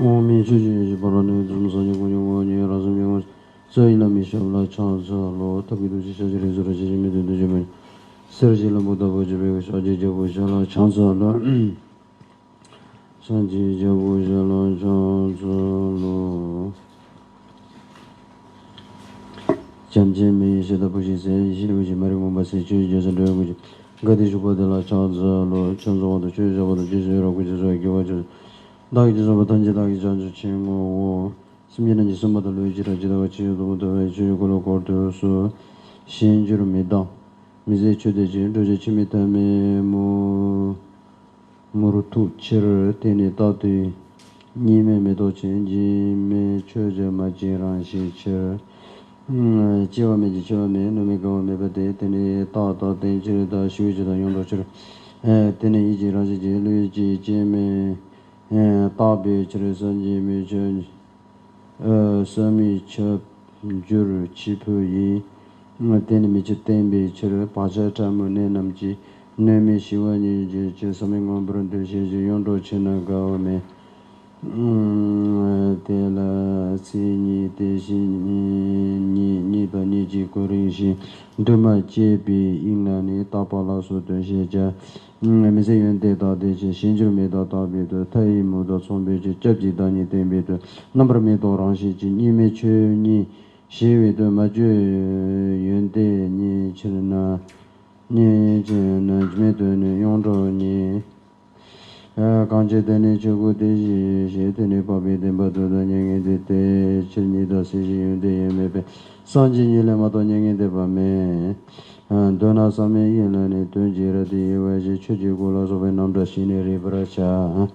오미 주지 바라는 점선이 군용원이 라스명은 저희는 미션라 찬자로特别 지셔지를 저러 지미도 되면 서지를 못 아버지를 저지저 보셔라 찬자로 산지저 보셔라 찬자로 잠재미 시다 보시세 이시르지 말고 마세 주저서 되고 가디 주보들라 찬자로 찬자도 주저보다 주저라고 주저 교와저 다기저서 던지다기 전주 친구 심지는 지선보다 루이지라 지다가 지도보다 주고로 거두서 신주로 믿어 미제 주되지 루제 치미타메 무르투 치를 때니 따디 니메메도 진지메 최저마지란 시처 지와메지 지와메 노메가메 베데 때니 따따 땡지르다 쉬우지다 용도처 때니 이지라지 루이지 제메 ताबे चरे संजी में जन समी च जुर चिपु yi तेन में चतें बे चरे पाचा टामुने नमची ने में शिवानी जे च समेंगो ब्रंदे जे योंडो चना गाव में तेला सिनी तेशी ni da ni ji कोरिशी दुमा जेबी इंगानी तापाला सुदे जेजा मेसे यंते दादे जे शिंजु में दादा बे de tai mu da sombe je jabji da ni de be de number me do ran shi ji ni me che ni shi we de ma ju yende ni chena ni je na jme de ni yong zhou ni gang je de ni ju gu de ji je de ni ba be de ba de de ni de de chi ni da si ji yende ye me be san ji ni le ma do ni de ba me dona same yelane tunjira di waji chuji gola sobe namda shineri bracha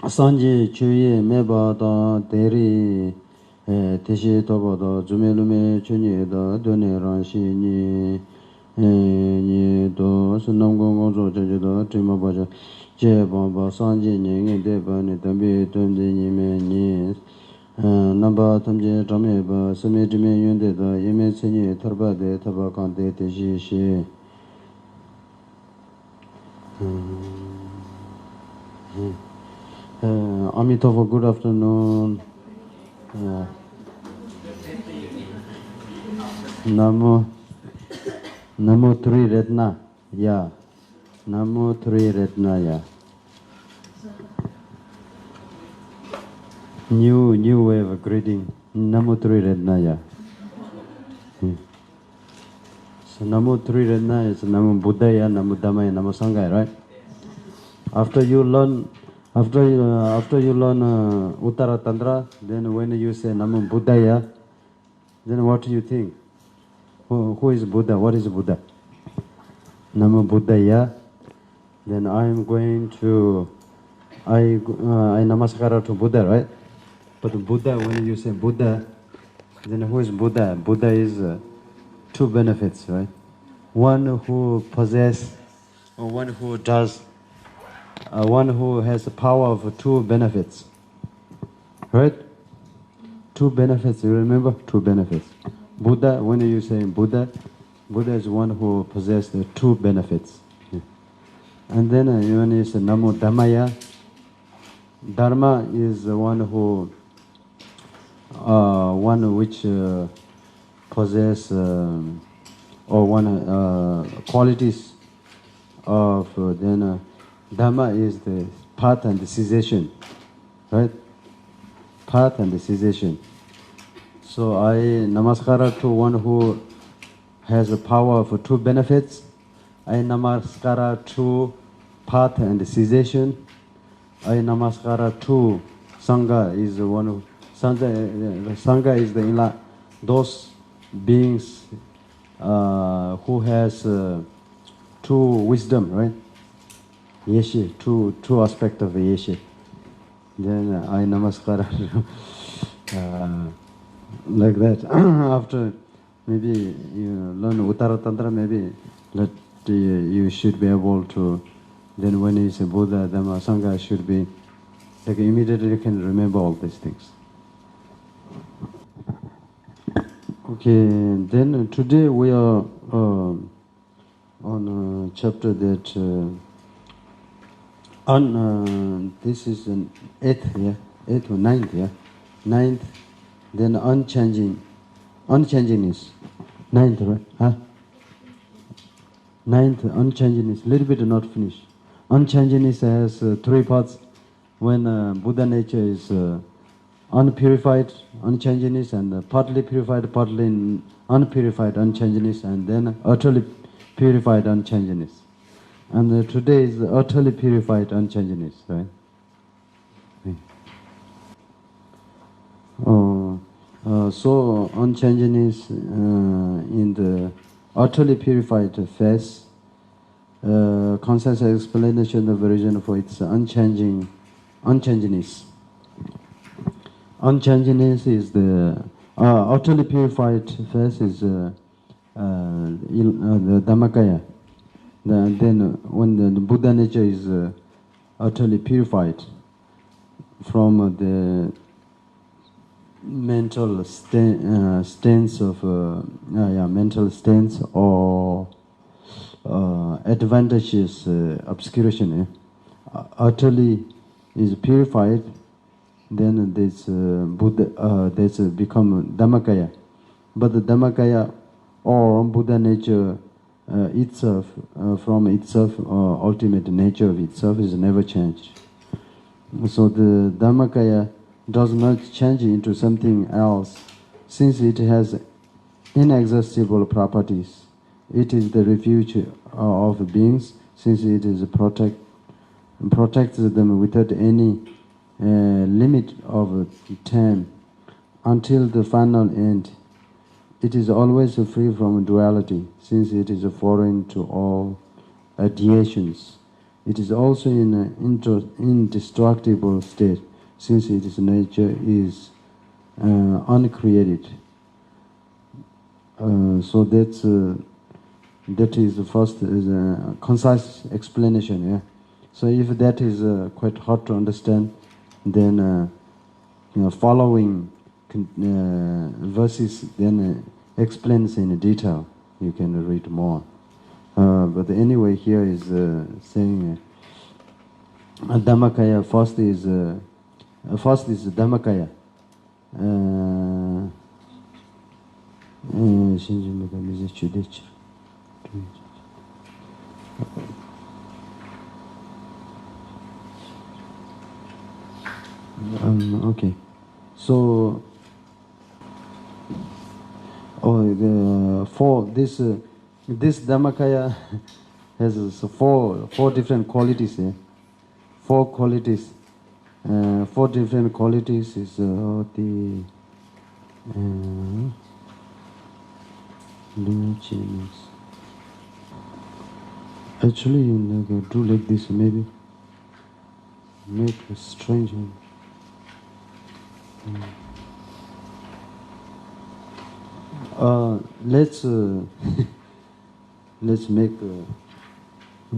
sanji chuye meba da deri teshi toba da jumelume chunye da done ranshi ni do sunamgo gozo jaja da trima baja je bamba sanji nyenge deba ni tambi tumde nime ni namba tamje drame ba same drime yunde da yeme chenye tharba de thaba kante te shi shi Amitova, good afternoon. Namo Tri Retna, yeah. Namo Tri Retna, yeah. New way of greeting. Namo Tri Retna, yeah. So Namo Tri Retna is Namo Buddhaya, Namo Dhammaya, Namo Sangha, right? After you learn Uttaratantra, then when you say Namo Buddhaya, then what do you think? Who is Buddha? What is Buddha? Namo Buddhaya. Then I am going to I namaskara to Buddha, right? But Buddha, when you say Buddha, then who is Buddha? Buddha is two benefits, right? One who possesses, or one who does, one who has the power of two benefits, right? Two benefits, you remember? Two benefits. Buddha, when you say Buddha, Buddha is one who possesses the two benefits. And then when you say Namo Dhammaya, Dharma is the one who, one which possess or one qualities of then Dharma is the path and the cessation, right? Path and the cessation. So I namaskara to one who has the power of two benefits. I namaskara to path and the cessation. I namaskara to Sangha is the one who Sangha is the those beings who has two wisdom, right? Yeshe, two aspect of the Yeshe. Then I namaskara like that. After maybe you learn Uttaratantra, maybe you should be able to. Then when you say Buddha, Dhamma, Sangha should be like immediately you can remember all these things. Okay, then today we are on a chapter that this is an 8th, yeah, 8th or 9th, yeah? 9th, then unchangingness. 9th, right? Huh? 9th, unchangingness, little bit not finished. Unchangingness has 3 parts. When Buddha nature is unpurified, unchangingness, and partly purified, partly unpurified, unchangingness, and then utterly purified, unchangingness. And today is utterly purified, unchangingness, right? So unchangingness in the utterly purified phase, concise explanation of the reason for its unchangingness. Unchangingness is the utterly purified phase is the Dhammakaya. Then when the Buddha nature is utterly purified from the mental stance of mental stance or advantageous obscuration, utterly is purified, then this Buddha this become Dhammakaya. But the Dhammakaya or Buddha nature itself, from itself, ultimate nature of itself is never changed. So the Dhammakaya does not change into something else, since it has inexhaustible properties. It is the refuge of beings, since it is protects them without any limit of time until the final end. It is always free from duality, since it is foreign to all adhesions. It is also in an indestructible state, since its nature is uncreated. So that is the first is a concise explanation. Yeah. So if that is quite hard to understand, then following verses then explains in detail. You can read more. But anyway, here is saying Dhammakaya. First is Dhammakaya. Okay. So, this Dhammakaya has four different qualities. 4 qualities. 4 different qualities is the actually do like this, maybe make a strange one. Let's let's make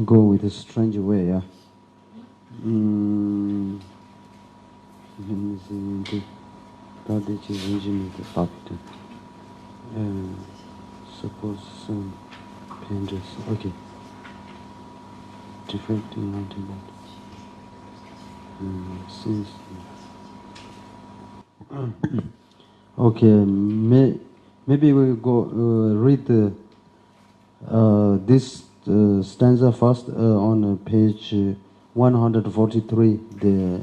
go with a strange way. Yeah. Suppose some pages. Okay. Defecting ultimate. Since. Okay. Maybe we go read this stanza first on page 143, the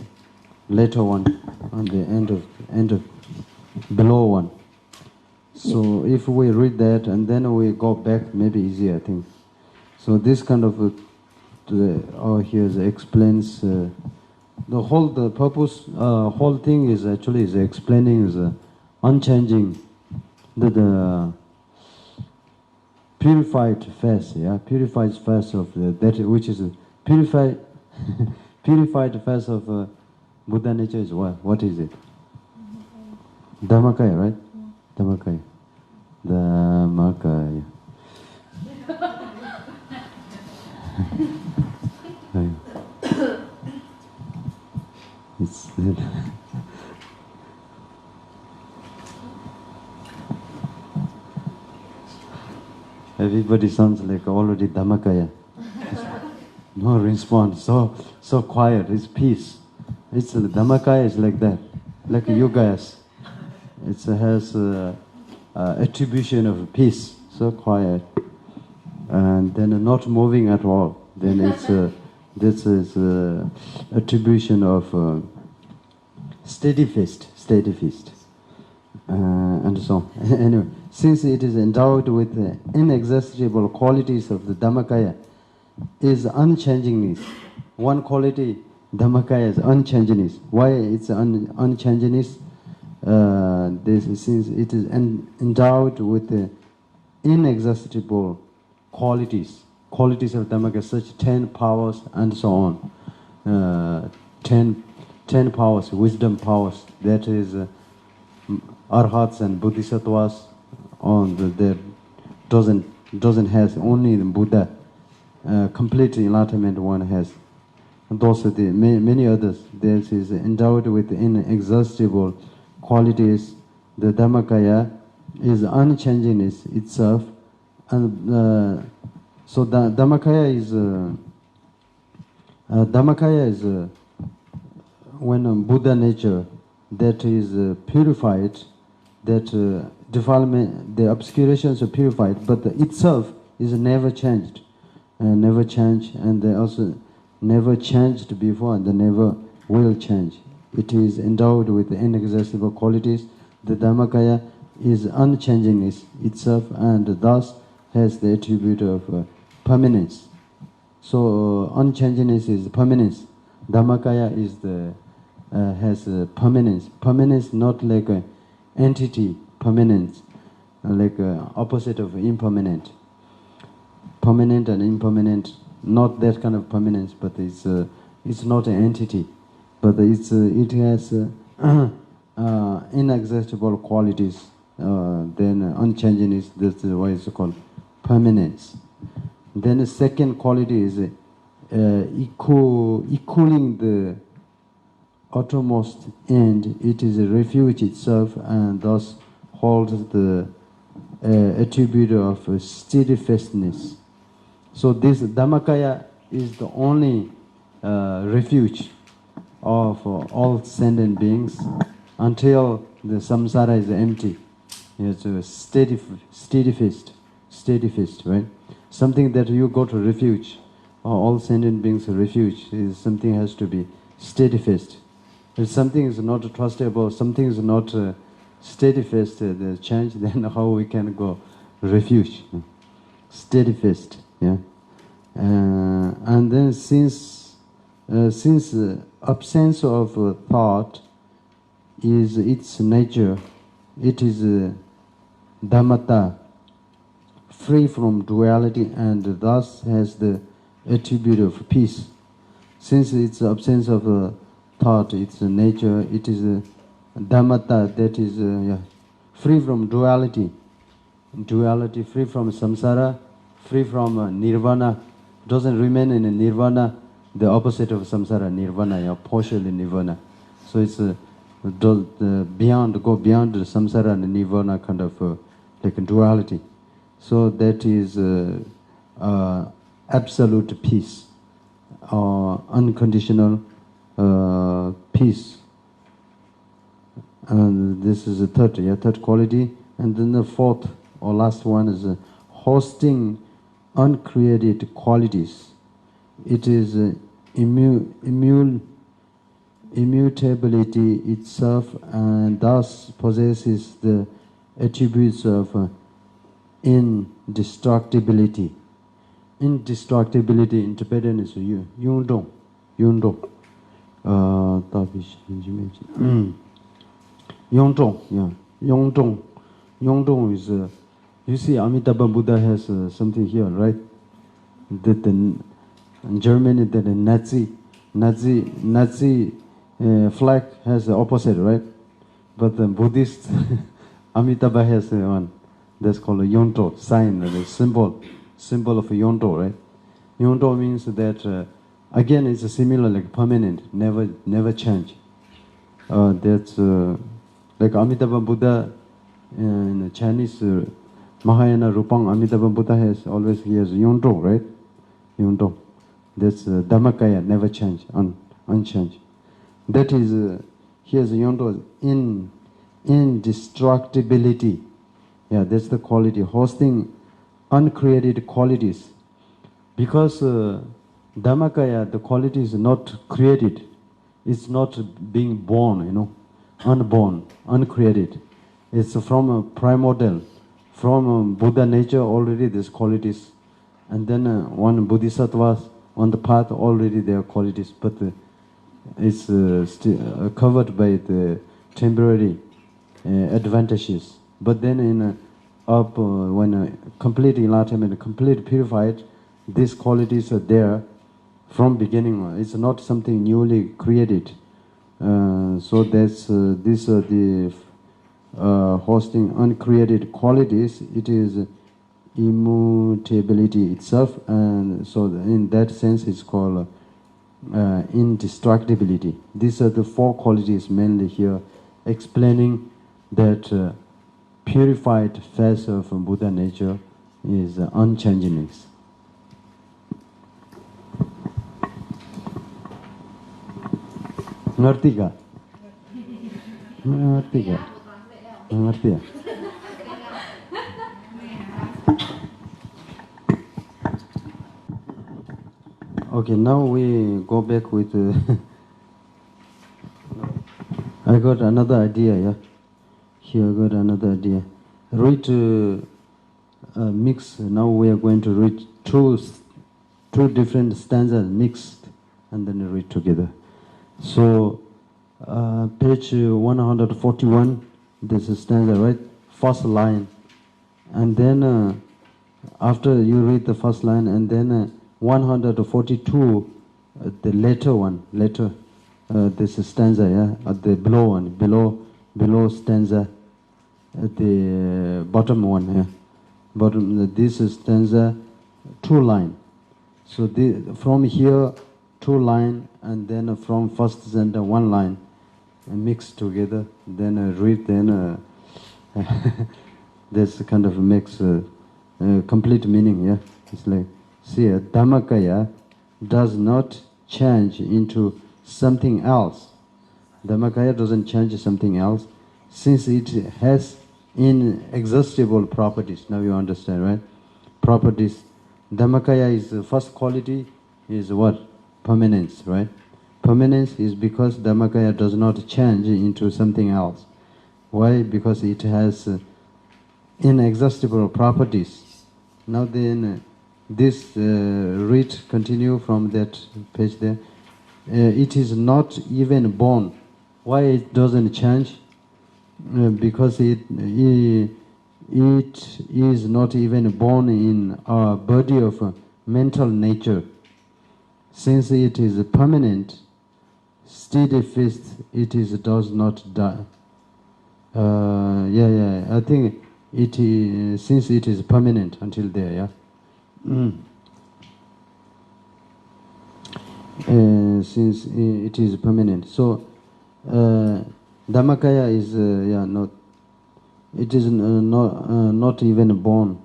later one, on the end of below one. So if we read that and then we go back, maybe easier, I think. So this kind of here explains the purpose. Whole thing is actually explaining is unchanging, the purified face, purified face of that which is purified face of Buddha nature is what? What is it? Dhammakaya, right? Dhammakaya. Dhammakaya. It's everybody sounds like already Dhammakaya. No response. So quiet. It's peace. It's Dhammakaya is like that, like yogas. It has attribution of peace, so quiet, and then not moving at all. Then it's this is attribution of steady fist, and so on. Anyway, since it is endowed with the inexhaustible qualities of the Dhammakaya, is unchangingness. One quality, Dhammakaya, is unchangingness. Why it's unchangingness? Since it is endowed with the inexhaustible qualities of Dhammakaya, such 10 powers and so on. 10 powers, wisdom powers, that is arhats and bodhisattvas on there doesn't has, only the Buddha complete enlightenment one has. And also the many others. This is endowed with inexhaustible qualities. The Dhammakaya is unchangingness itself, and so the Dhammakaya is when Buddha nature that is purified, that defilement, the obscurations are purified, but itself is never changed, and they also never changed before, and they never will change. It is endowed with inexhaustible qualities. The Dhammakaya is unchangingness itself, and thus has the attribute of permanence. So unchangingness is permanence. Dhammakaya is has permanence. Permanence, not like an entity. Permanence, like opposite of impermanent. Permanent and impermanent, not that kind of permanence, but it's not an entity, but it has inexhaustible qualities. Then unchangingness, that's why it's called permanence. Then the second quality is equaling the uttermost end. It is a refuge itself, and thus holds the attribute of steadfastness. So this Dhammakaya is the only refuge of all sentient beings until the samsara is empty. It's a steady fist, right? Something that you go to refuge, all sentient beings refuge, is something has to be steadfast. If something is not trustable, something is not steadfast, the change, then how we can go refuge? Steadfast, yeah. And then since absence of thought is its nature, it is dhammata, free from duality, and thus has the attribute of peace. Since its absence of thought, its nature, it is dhammata, that is free from duality, free from samsara, free from nirvana, doesn't remain in a nirvana, the opposite of samsara, nirvana, partially nirvana. So it's go beyond the samsara and nirvana kind of like duality. So that is absolute peace, unconditional peace. And this is the third quality. And then the fourth or last one is hosting uncreated qualities. It is immutability itself, and thus possesses the attributes of indestructibility. Indestructibility in Tibetan is yungdong. Yungdong, yeah. Yongdong is, you see, Amitabha Buddha has something here, right? That in Germany, that the Nazi flag has the opposite, right? But the Buddhist Amitabha has one that's called a Yonto sign, the symbol of a Yonto, right? Yonto means that again it's similar, like permanent, never change. That's like Amitabha Buddha in Chinese Mahayana Rupang. Amitabha Buddha has always, he has Yonto, right? Yonto. That's Dhammakaya, never change, unchanged. That is, here's Yonto, indestructibility. Yeah, that's the quality, hosting uncreated qualities. Because Dhammakaya, the quality is not created. It's not being born, unborn, uncreated. It's from a primordial, from Buddha nature already these qualities. And then one bodhisattvas on the path already there are qualities, but it's still covered by the temporary advantages. But then in when complete enlightenment, complete purified, these qualities are there from beginning. It's not something newly created. So that's these are the hosting uncreated qualities. It is immutability itself, and so in that sense it's called indestructibility. These are the four qualities mainly here, explaining that purified face of Buddha nature is unchangingness. Ngerti ga? Ngerti ga? Ngerti ya? Okay, now we go back with I got another idea, yeah? Here I got another idea. Read mix. Now we are going to read two different stanzas mixed and then read together. So, page 141, this is stanza, right? First line. And then after you read the first line, and then 142, the later one, this is stanza, yeah? At the below one, below stanza, at the bottom one, yeah? Bottom, this is stanza, 2 line. So from here, 2 line, and then from first stanza 1 line, mixed together, then read, then this kind of makes complete meaning, yeah? It's like, see, Dhammakaya does not change into something else. Dhammakaya doesn't change something else, since it has inexhaustible properties. Now you understand, right? Properties. Dhammakaya is the first quality, is what? Permanence, right? Permanence is because Dhammakaya does not change into something else. Why? Because it has inexhaustible properties. Now then, this read continue from that page there. It is not even born. Why it doesn't change? Because it is not even born in our body of mental nature. Since it is permanent, steadfast, does not die. I think it is, since it is permanent until there, yeah. Since it is permanent, so Dhammakaya is not. It is not even born.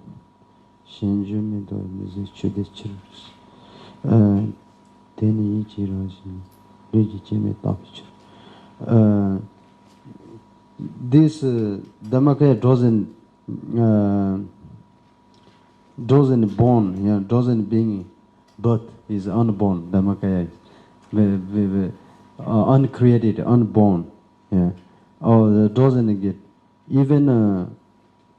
This Dhammakaya doesn't born, doesn't being birth is unborn. Dhammakaya is uncreated, unborn, or doesn't get even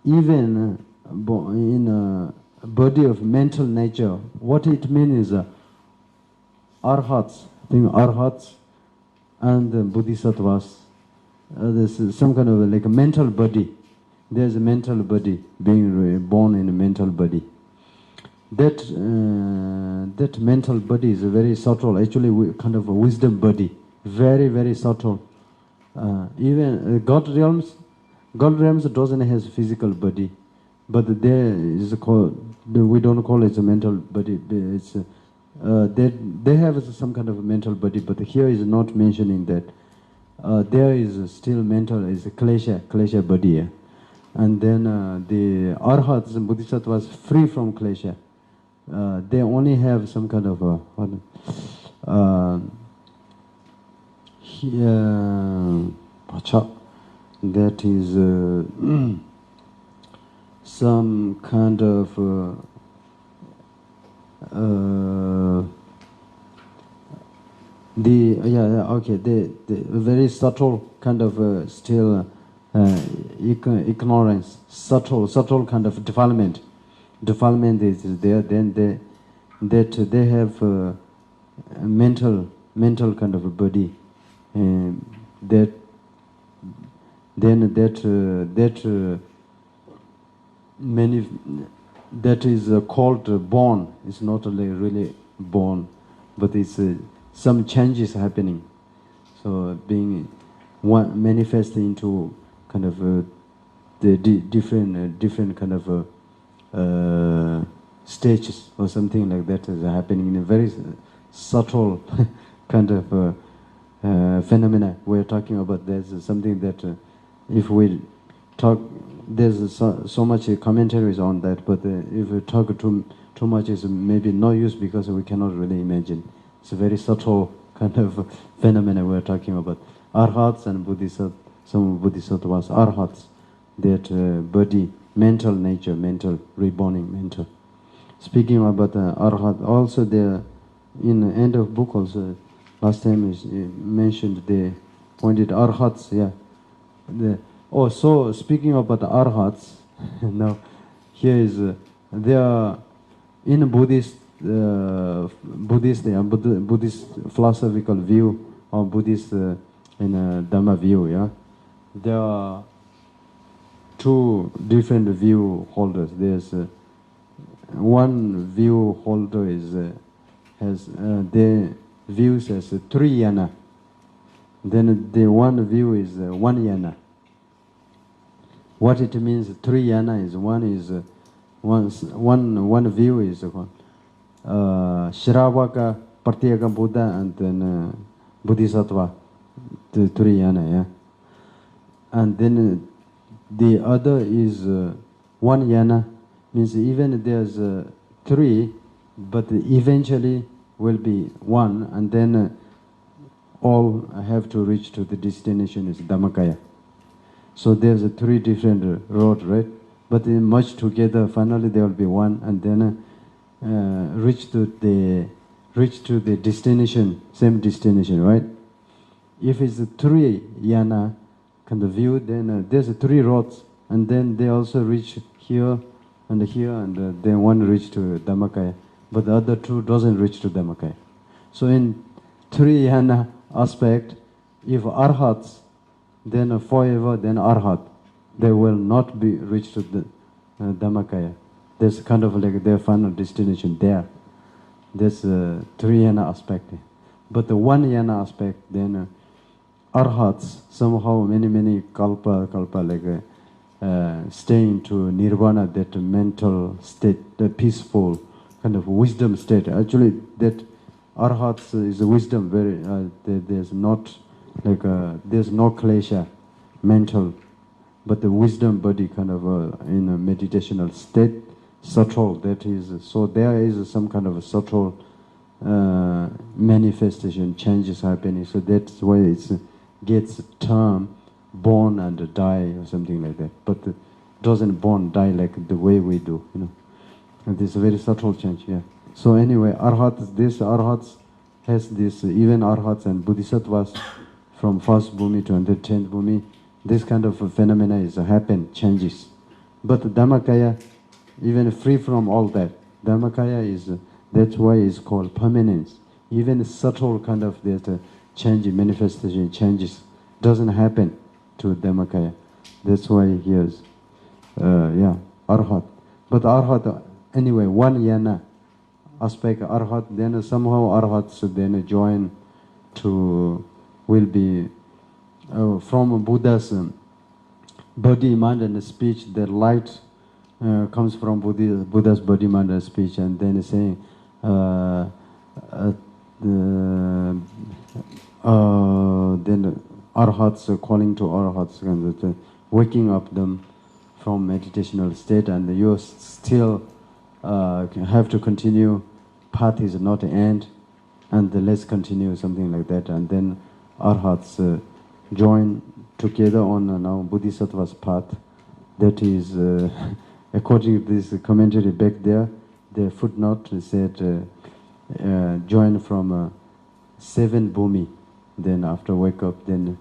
in a body of mental nature. What it means is arhats, arhats and bodhisattvas. There's some kind of like a mental body. There's a mental body being born in a mental body. That mental body is very subtle. Actually, kind of a wisdom body, very very subtle. Even God realms doesn't have a physical body, but there is we don't call it a mental body. It's they have some kind of a mental body, but here is not mentioning that. There is still mental, is a klesha body, yeah? And then the arhats and bodhisattvas free from klesha. They only have some kind of that is some kind of the very subtle kind of still ignorance, subtle kind of defilement is there. Then they have a mental kind of a body, that is called born. It's not really born, but it's some changes happening. So being one manifest into kind of the different kind of stages or something like that is happening in a very subtle kind of phenomena we're talking about. There's something that if we talk, there's so much commentaries on that, but if we talk too much, is maybe no use because we cannot really imagine. It's a very subtle kind of phenomena we're talking about. Arhats and some bodhisattvas, arhats, that body, mental nature, mental reborning, mental. Speaking about arhat, also there in the end of book also, last time is mentioned, they pointed arhats, yeah. So speaking about arhats, now here is there are in Buddhist philosophical view or Buddhist in Dharma view, yeah. There are two different view holders. There's one view holder has their views as three yana. Then the one view is one yana. What it means, three yana is one view is Shravaka, Pratyeka Buddha, and then Bodhisattva, the three yana, yeah. And then the other is one yana, means even there's three, but eventually will be one, and then all have to reach to the destination is Dhammakaya. So there's three different roads, right? But they merge together, finally there will be one, and then reach to the destination, same destination, right? If it's three yana kind of view, then there's three roads, and then they also reach here, and then one reach to Dhammakaya, but the other two doesn't reach to Dhammakaya. So in three yana aspect, if arhats, then forever, then arhat, they will not be reached to the Dhammakaya. There's kind of like their final destination there. There's three yana aspect. But the one yana aspect, then arhats, somehow many kalpa like staying to nirvana, that mental state, the peaceful kind of wisdom state. Actually, that arhats is a wisdom, very there's not like there's no klesha, mental, but the wisdom body kind of in a meditational state, subtle. That is, so there is some kind of a subtle manifestation, changes happening. So that's why it gets term born and die or something like that. But it doesn't born die like the way we do, you know. And it's a very subtle change, yeah. So anyway, arhats, this arhats has this, even arhats and bodhisattvas from first bhumi to the 10th bhumi, this kind of phenomena is happen, changes. But Dhammakaya, even free from all that, Dhammakaya is, that's why it's called permanence. Even subtle kind of that change, manifestation, changes, doesn't happen to Dhammakaya. That's why here's, arhat. But arhat, anyway, one yana aspect, arhat, then somehow arhats then join to, will be from Buddha's body, mind and speech, the light comes from Buddha's body, mind and speech, and then saying, then arhats, calling to arhats, and waking up them from meditational state, and you still have to continue, path is not end, and let's continue, something like that. And then arhats join together on now Bodhisattva's path. That is, according to this commentary back there, the footnote said join from 7 bhumi. Then after wake up, then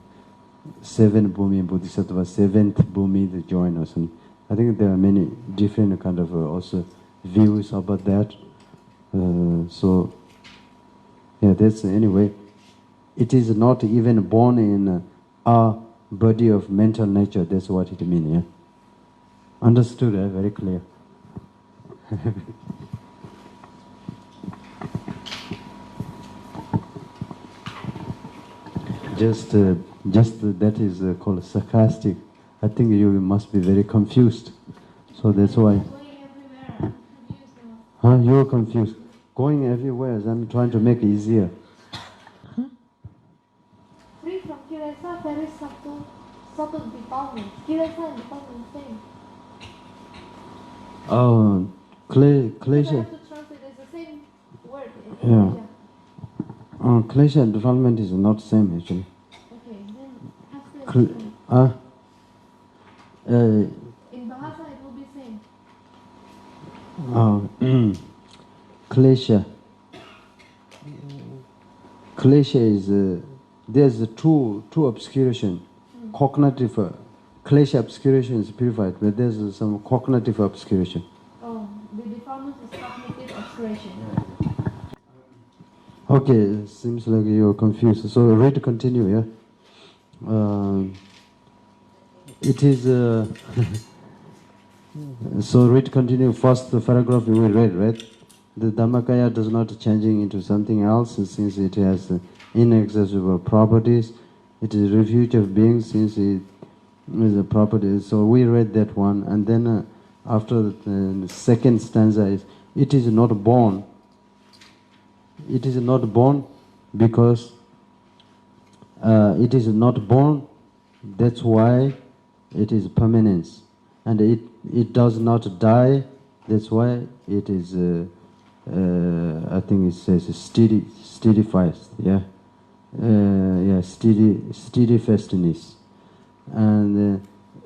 7 bhumi Bodhisattva, 7th bhumi they join or something. I think there are many different kind of also views about that. So yeah, that's anyway. It is not even born in our body of mental nature. That's what it means. Yeah, understood? Very clear. Just that is called sarcastic. I think you must be very confused. So that's why. Huh? You're confused. Going everywhere. I'm trying to make it easier. Free from kilesa, very subtle development. Kilesa and development same. Oh, klesha. You have to translate as the same word. Yeah. Klesha and development is not same actually. Okay, then in Bahasa it will be same. Klesha. Klesha is there's two obscuration. Cognitive klesha obscuration is purified, but there's some cognitive obscuration. Oh, the defilement is cognitive obscuration. Okay, seems like you're confused. So read to continue, yeah? It is... so read to continue. First the paragraph we read, right? The Dhammakaya does not changing into something else since it has inaccessible properties. It is refuge of being since it is a property. So we read that one. And then after the second stanza is, it is not born. It is not born because it is not born, that's why it is permanence. And it does not die, that's why it is, I think it says steadfast, yeah? Steadfastness. And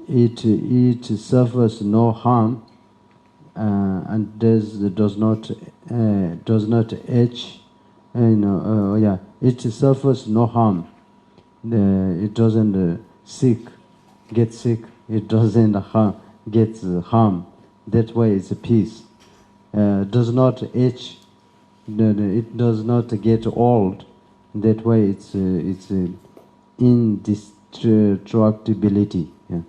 it suffers no harm and does not itch. It suffers no harm. It doesn't get sick. It doesn't get harm. That way it's a peace. Does not itch. It does not get old. That way it's indestructibility. Yeah.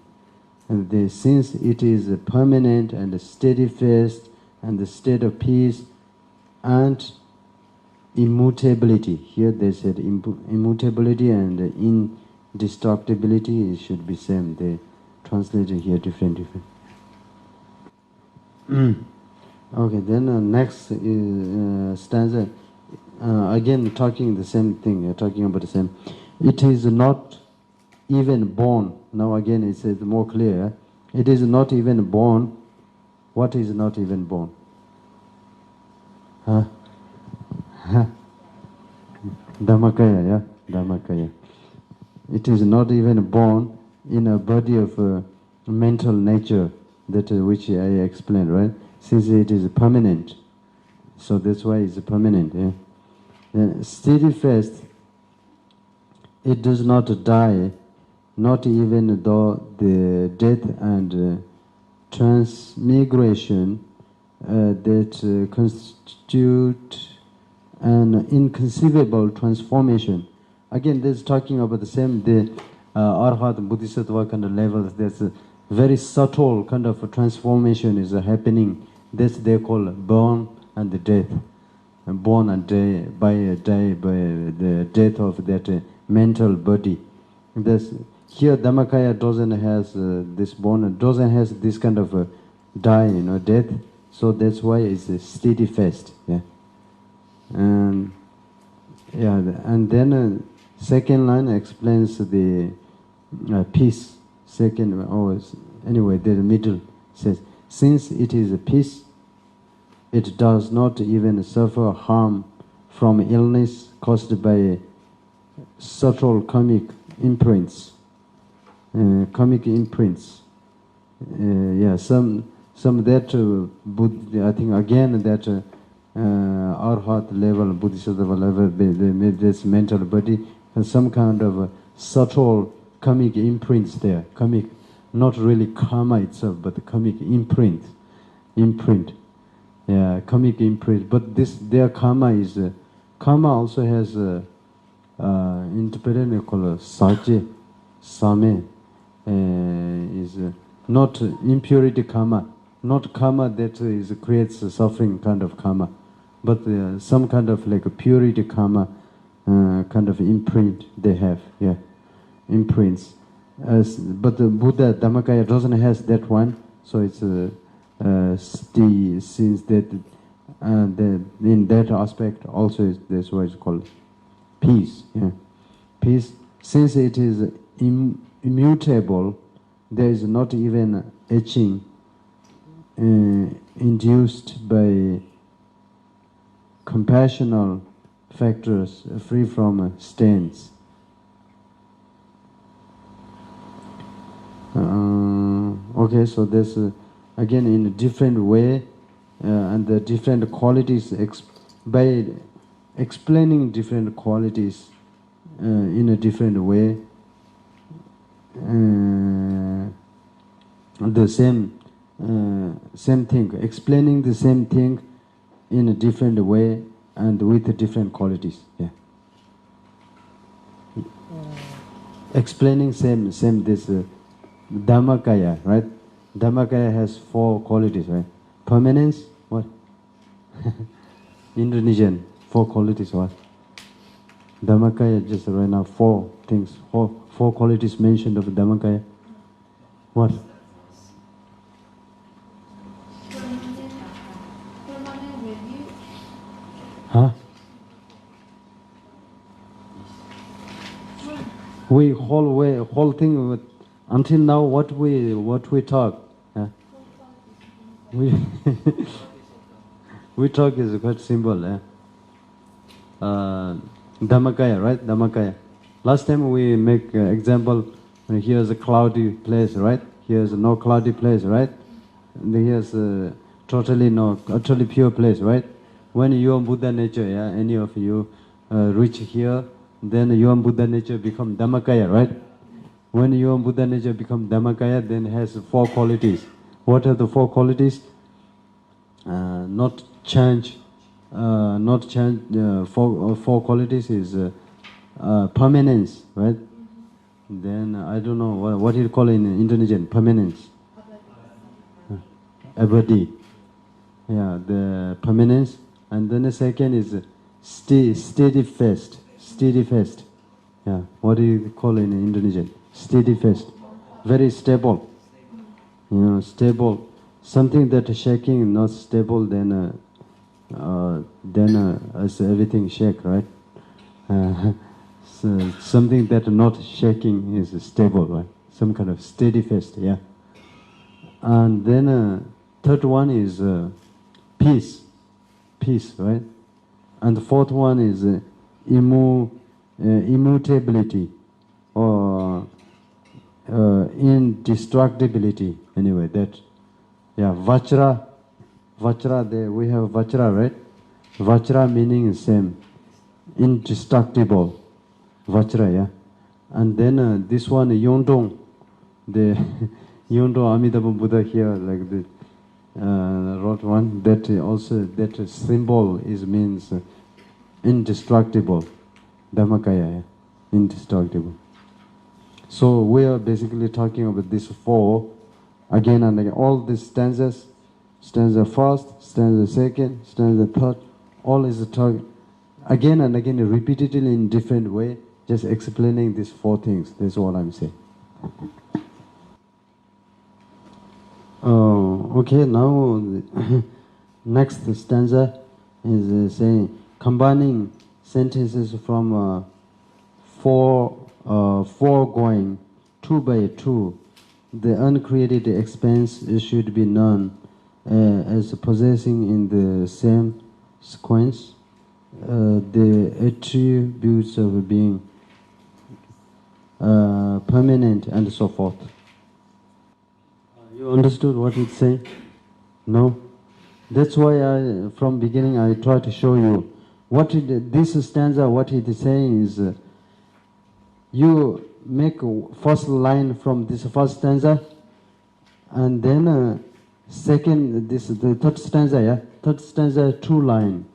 And since it is permanent and steadfast and the state of peace and immutability. Here they said immutability and indestructibility should be same. They translated here different. Okay, then next stanza, again talking the same thing, talking about the same. It is not even born. Now again it says more clear. It is not even born. What is not even born? Dhammakaya, yeah? Dhammakaya. It is not even born in a body of mental nature, that which I explained, right? Since it is permanent. So that's why it's permanent, yeah? Steadfast, it does not die, not even though the death and transmigration that constitute an inconceivable transformation. Again, this is talking about the same, the Arhat Bodhisattva kind of levels. There's a very subtle kind of a transformation is happening. This they call born and the death. And born and by the death of that mental body. Here Dhammakaya doesn't has this born, doesn't has this kind of die, death. So that's why it's a steadfast, yeah. And then second line explains the peace. Anyway, the middle says, since it is a peace, it does not even suffer harm from illness caused by subtle karmic imprints. Karmic imprints. Yeah, some that I think again that arhat level, bodhisattva level, they made this mental body has some kind of subtle karmic imprints there. Karmic, not really karma itself, but karmic imprint. Yeah, karmic imprint. But their karma is karma also has interpreted called saje, same, is not impurity karma, not karma that creates suffering kind of karma, but some kind of like a purity karma kind of imprint they have, yeah, imprints. But the Buddha Dhammakaya doesn't have that one, so it's since that in that aspect also that's why it's called peace. Yeah, peace. Since it is immutable, there is not even etching induced by compassional factors free from stains. Okay, so there's again in a different way and the different qualities by explaining different qualities in a different way. The same thing, explaining the same thing in a different way and with different qualities. Yeah. Explaining same this Dhammakaya, right? Dhammakaya has 4 qualities, right? Permanence, what? Indonesian, 4 qualities, what? Dhammakaya just right now 4 things, 4 qualities mentioned of Dhammakaya. What? Permanent review. Huh? We whole thing with, until now what we talk, we we talk is quite simple. Dhammakaya, right? Dhammakaya. Last time we make example. Here's a cloudy place, right? Here's no cloudy place, right? And here's utterly pure place, right? When your Buddha nature, any of you reach here, then your Buddha nature become Dhammakaya, right? When your Buddha nature become Dhammakaya, then it has 4 qualities. What are the 4 qualities? Not change. 4 qualities is permanence, right? Then I don't know what you call in Indonesian, permanence. Abadi. Yeah, the permanence. And then the second is steadfast. Steadfast. Yeah, what do you call in Indonesian? Steadfast. Very stable. Stable. Something that is shaking, not stable, then as everything shake, right? So something that not shaking is stable, right? Some kind of steadfast, yeah. And then third one is peace. Peace, right? And the 4th one is immutability or indestructibility. Anyway, that, yeah, Vajra, we have Vajra, right? Vajra meaning is same, indestructible, Vajra, yeah. And then this one, Yongdong, the Yongdong Amitabha Buddha here, like the wrote one, that also, that symbol means indestructible, Dhammakaya, yeah? Indestructible. So we are basically talking about these 4, again and again, all these stanzas, stanza first, stanza second, stanza third, all is talk again and again, repeatedly in different way, just explaining these 4 things. That's all I'm saying. Okay, now next stanza is saying, combining sentences from foregoing 2 by 2, the uncreated expanse should be known as possessing in the same sequence the attributes of being permanent, and so forth. You understood what it's saying? No? That's why from beginning I try to show you this stanza, what it is saying is, you make first line from this first stanza, and then the third stanza, third stanza 2 line,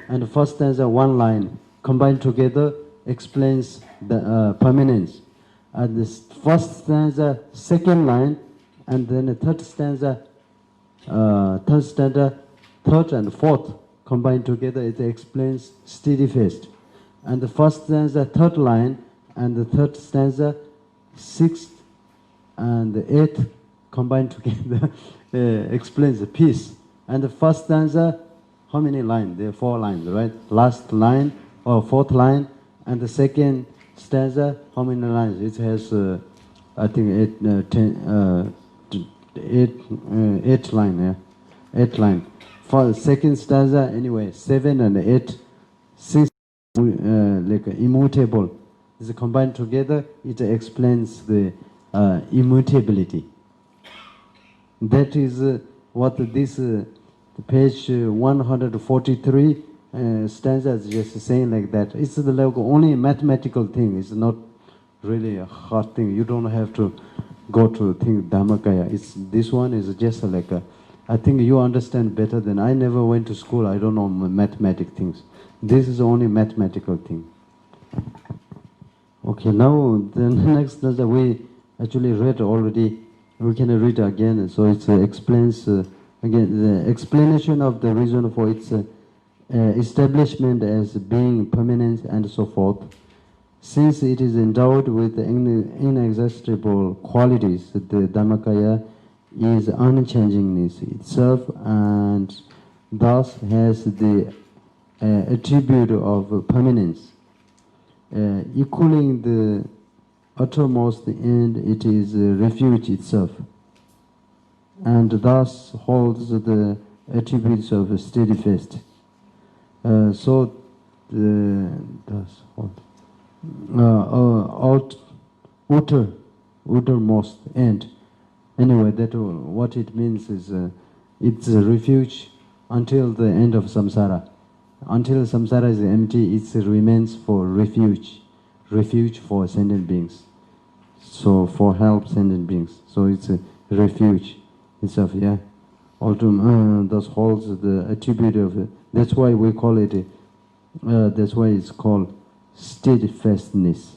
and the first stanza 1 line, combined together explains the permanence. And this first stanza 2nd line, and then the third stanza, third and fourth combined together, it explains steadfast. And the first stanza 3rd line, and the third stanza 6th and the 8th combined together explains the peace. And the first stanza, how many lines? There are 4 lines, right? Last line or 4th line, and the second stanza, how many lines? It has, I think, 8 line. Yeah, 8 line. For the second stanza, anyway, 7 and 8, 6, like immutable. Is combined together, it explains the immutability. That is what this page 143 stanza is just saying like that. It's the only mathematical thing. It's not really a hard thing. You don't have to go to think Dhammakaya. This one is just like I think you understand better than I never went to school. I don't know mathematical things. This is only mathematical thing. Okay, now the next stanza we actually read already. We can read again. So it explains again the explanation of the reason for its establishment as being permanent and so forth. Since it is endowed with inexhaustible qualities, the Dhammakaya is unchangingness itself, and thus has the attribute of permanence. Equaling the uttermost end, it is refuge itself, and thus holds the attributes of steadfast. Outermost end. Anyway, that what it means is it's a refuge until the end of samsara. Until samsara is empty, it remains for refuge for sentient beings. So for help sentient beings. So it's a refuge itself, yeah. Thus holds the attribute of. That's why we call it. That's why it's called steadfastness.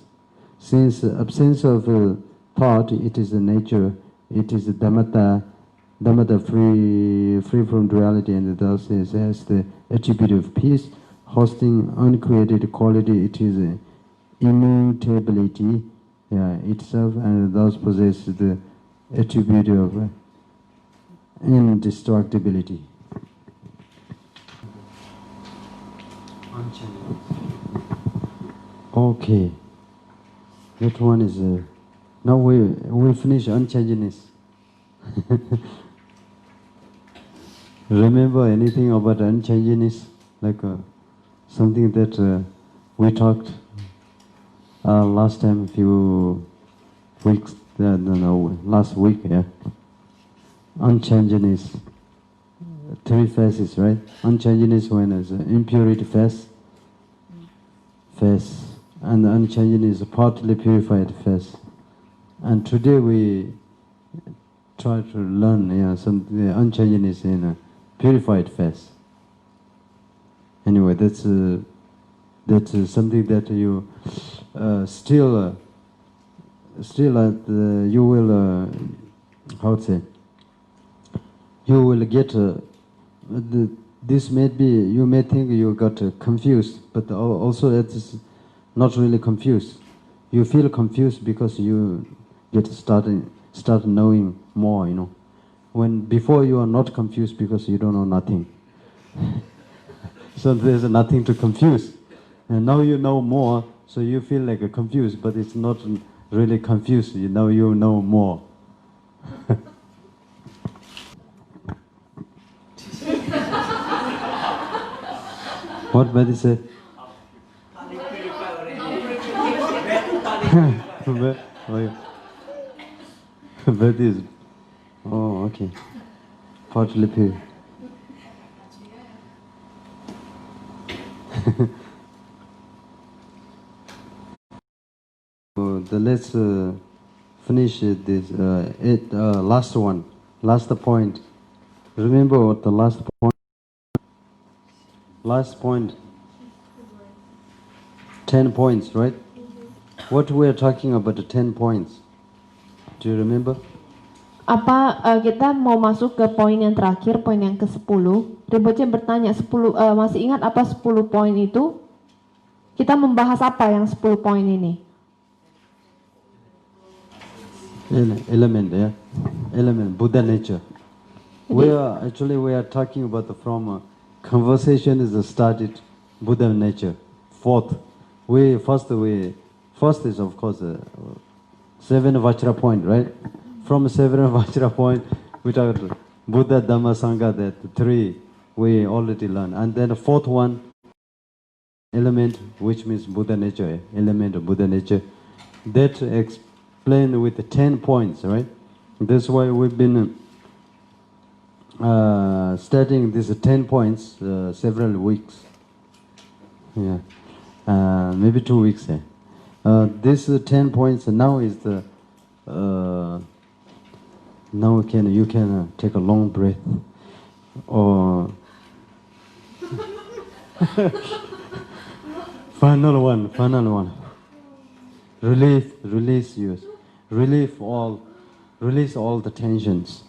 Since absence of thought, it is a nature. It is a dhammata free from duality, and thus has the attribute of peace, hosting uncreated quality. It is immutability itself, and thus possesses the attribute of indestructibility. Okay, that one is now we finish unchangingness. Remember anything about unchangingness? Like something that we talked last time, a few weeks, last week, yeah. Unchangingness, 3 phases, right? Unchangingness when it's impurity phase, and unchangingness is partly purified phase. And today we try to learn some unchangingness in a purified phase. Anyway, that's something that you still you will how to say, you will get this may be, you may think you got confused, but also it's not really confused. You feel confused because you get start knowing more, when before you are not confused because you don't know nothing. So there's nothing to confuse, and now you know more, so you feel like confused, but it's not really confused. You know more. What Betty said? But, but is, oh, okay. Partly pure. Let's finish this last one, last point. Remember what the last point? Last point. 10 points, right? What we are talking about the 10 points. Do you remember? Apa kita mau masuk ke poin yang terakhir, poin yang ke-10. Rinpoche bertanya, masih ingat apa 10 poin itu? Kita membahas apa yang 10 poin ini? Element, yeah. Element, Buddha nature. We are talking about from conversation is started Buddha nature. First is of course 7 Vajra point, right? From 7 Vajra point, we talk Buddha, Dhamma, Sangha, that 3 we already learned. And then the 4th one, element, which means Buddha nature, element of Buddha nature. That explained with 10 points, right? That's why we've been studying these 10 points several weeks. Yeah, maybe 2 weeks. This 10 points now is the now you can take a long breath or final one. Release all the tensions.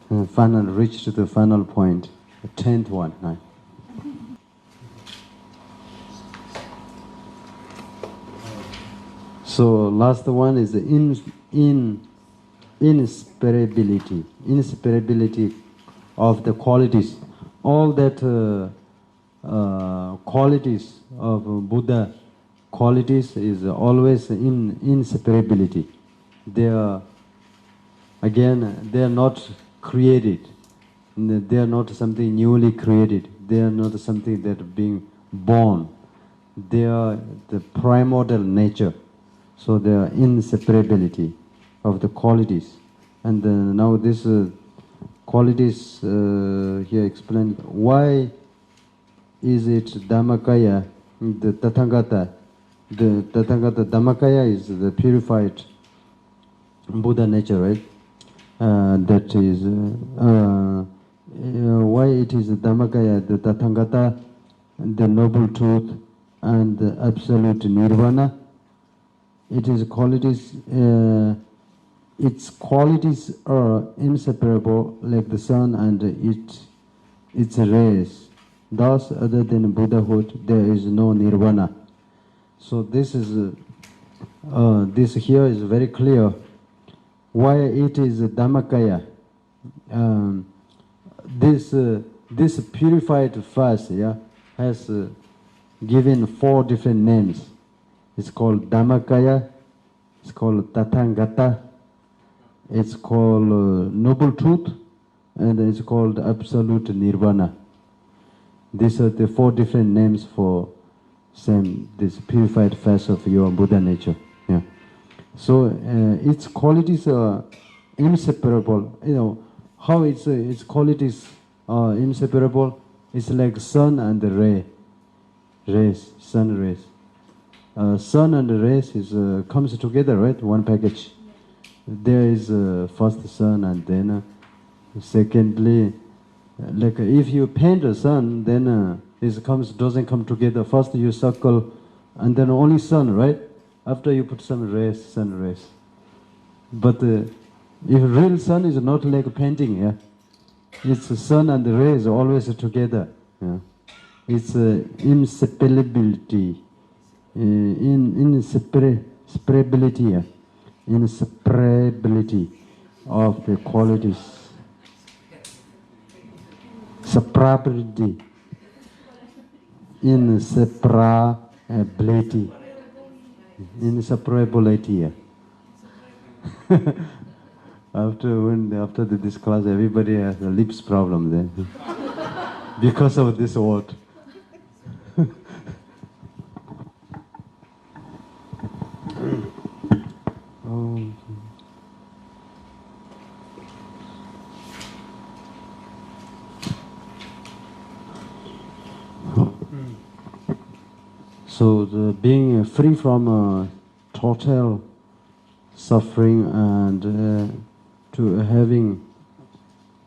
Reach to the final point, the 10th one. Right? So last one is the inseparability of the qualities. All that qualities of Buddha qualities is always in inseparability. They are not created. They are not something newly created. They are not something that being born. They are the primordial nature. So they are inseparability of the qualities. And now this qualities here explained. Why is it Dhammakaya, the Tathagata? The Tathagata Dhammakaya is the purified Buddha nature, right? That is why it is Dhammakaya, the Tathagata, the noble truth, and the absolute nirvana. It is qualities. Its qualities are inseparable, like the sun and its rays. Thus, other than Buddhahood, there is no nirvana. So this is this here is very clear. Why it is Dhammakaya? This purified fast, has given 4 different names. It's called Dhammakaya. It's called Tathagata. It's called Noble Truth, and it's called Absolute Nirvana. These are the 4 different names for this purified fast of your Buddha nature. Yeah. So its qualities are inseparable. You know how its qualities are inseparable. It's like sun and the sun rays. Sun and the rays comes together, right? One package. There is first sun, and then secondly, like if you paint the sun, then it doesn't come together. First you circle, and then only sun, right? After you put some rays, sun rays. But if real sun is not like painting, it's the sun and the rays always together. It's inseparability. Inseparability of the qualities. Separability. Inseparability. Inseparability. After this class, everybody has a lips problem then because of this word. Okay. So the being free from total suffering and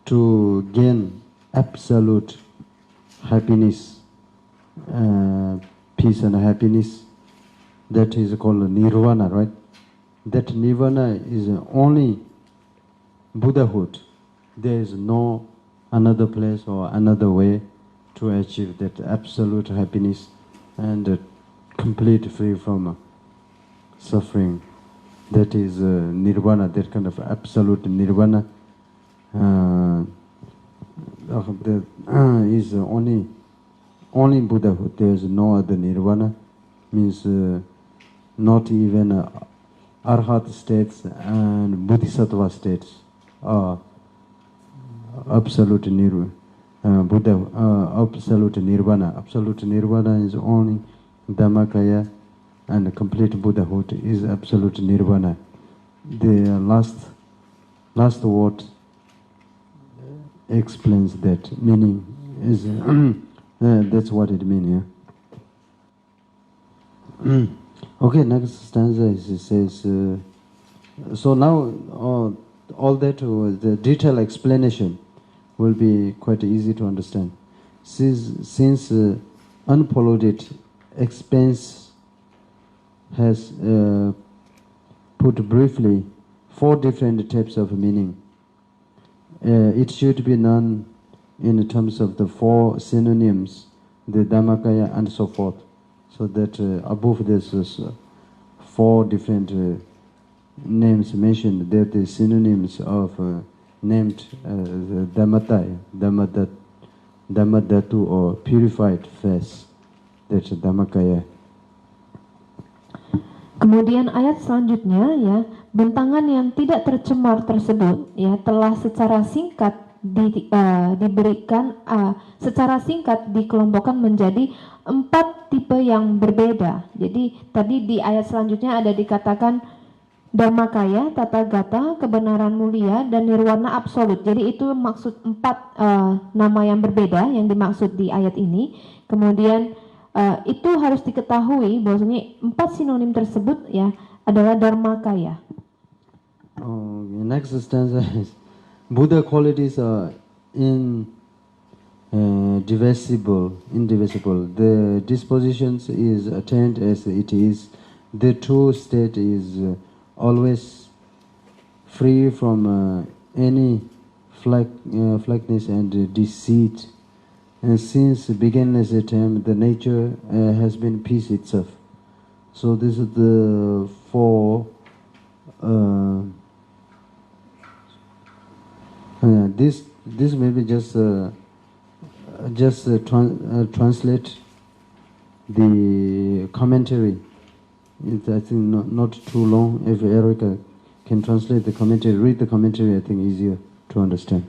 to gain absolute happiness, peace and happiness, that is called nirvana, right? That nirvana is only Buddhahood. There is no another place or another way to achieve that absolute happiness and complete free from suffering. That is nirvana, that kind of absolute nirvana is only Buddhahood. There is no other nirvana. Means not even arhat states and bodhisattva states are absolute nirvana. Absolute nirvana. Absolute nirvana is only Dhammakaya, and complete Buddhahood is absolute nirvana. The last word explains that meaning. Is that's what it means. Yeah. Okay, next stanza it says. So now all that the detailed explanation will be quite easy to understand. Since unpolluted expense has put briefly 4 different types of meaning. It should be known in terms of the 4 synonyms, the Dhammakaya and so forth. So that above this is 4 different names mentioned, that the synonyms of named Dhammataya, Dhammadhatu or purified face, that's Dhammakaya. Kemudian ayat selanjutnya ya, bentangan yang tidak tercemar tersebut ya telah secara singkat secara singkat dikelompokkan menjadi 4 tipe yang berbeda. Jadi tadi di ayat selanjutnya ada dikatakan Dhammakaya, Tathagata, kebenaran mulia, dan nirwana absolut. Jadi itu maksud 4 nama yang berbeda yang dimaksud di ayat ini. Kemudian itu harus diketahui bahwasanya 4 sinonim tersebut ya adalah Dharmakaya. Next stanza is Buddha qualities are indivisible. The dispositions is attained as it is. The true state is always free from any flakiness and deceit. And since beginningless time, the nature has been peace itself. So this is the 4. This maybe just translate the commentary. It's, I think not too long. If Erica can translate the commentary, read the commentary, I think easier to understand.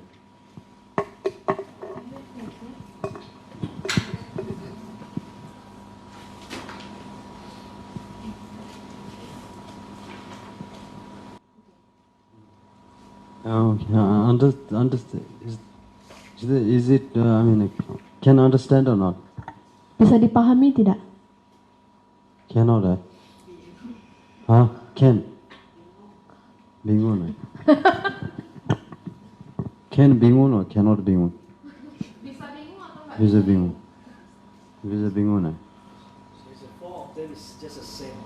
Understand. Is it? I mean, can understand or not? Bisa dipahami tidak? Cannot. Can. Bingung. Can bingung or cannot bingung? Bisa bingung atau enggak? Bisa bingung. Bisa bingung. So it's a 4 of them is just the same.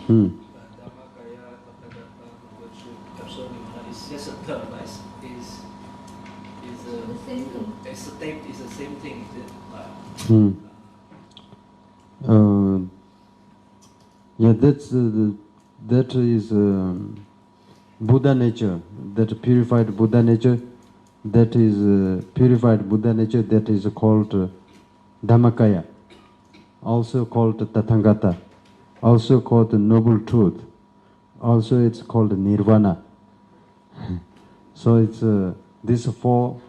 Dhammakaya, Tathagata, virtue, absolute nirvana. It's just a term, but it's the same thing. Yeah, that is Buddha nature. That purified Buddha nature. That is purified Buddha nature. That is called Dhammakaya. Also called Tathagata. Also called noble truth. Also, it's called Nirvana. So it's these 4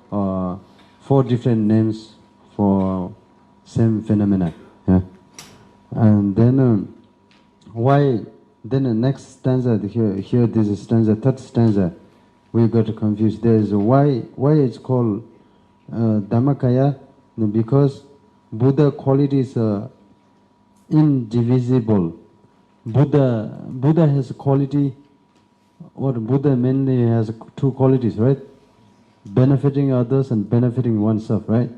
different names for same phenomena. Yeah. And then why Then the next stanza, here this is stanza, third stanza, we got confused. There is why it's called Dhammakaya, because Buddha qualities are indivisible. Buddha has quality, or Buddha mainly has two qualities, right? Benefiting others and benefiting oneself, right?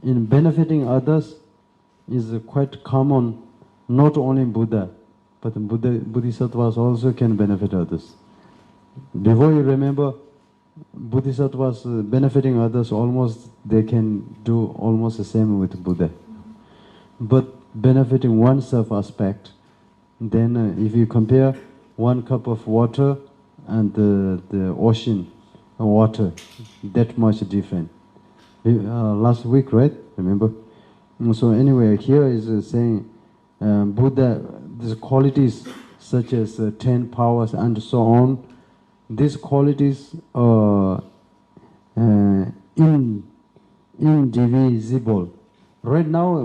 In benefiting others is quite common, not only Buddha, but Bodhisattvas also can benefit others. Before you remember, Bodhisattvas benefiting others, almost they can do almost the same with Buddha. But benefiting oneself aspect, then if you compare 1 cup of water and the ocean water, that much different. Last week, right? Remember? So anyway, here is saying Buddha, these qualities such as 10 powers and so on, these qualities are indivisible. Right now,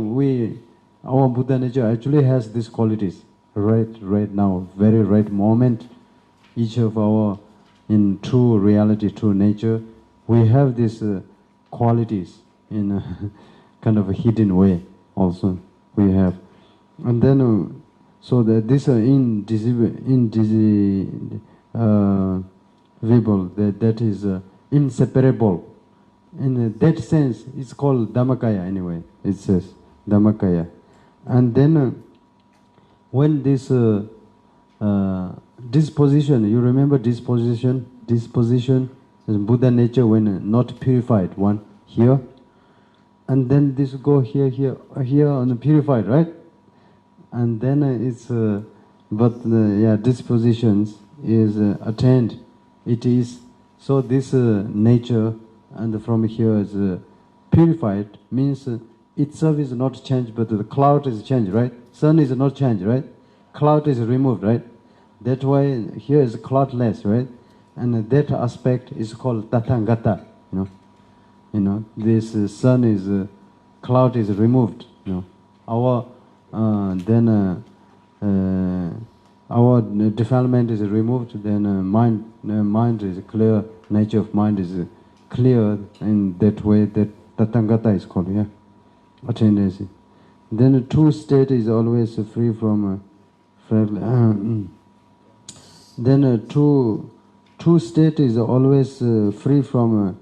our Buddha nature actually has these qualities. Right now, very right moment, each of our, in true reality, true nature, we have these qualities in a kind of a hidden way also we have. And then, so that these are indivisible, that is inseparable. In that sense, it's called Dhammakaya anyway, it says, Dhammakaya. And then, when this disposition, you remember disposition is Buddha nature when not purified, one here, and then this go here and purified, right? And then it's, dispositions is attained. It is, so this nature, and from here is purified, means itself is not changed, but the cloud is changed, right? Sun is not changed, right? Cloud is removed, right? That's why here is cloudless, right? And that aspect is called Tathagata, you know. This sun is, cloud is removed, you know. Our defilement is removed, then mind is clear, nature of mind is clear in that way, that Tathagata is called, yeah, attendance. Then the true state is always free from then true state is always free from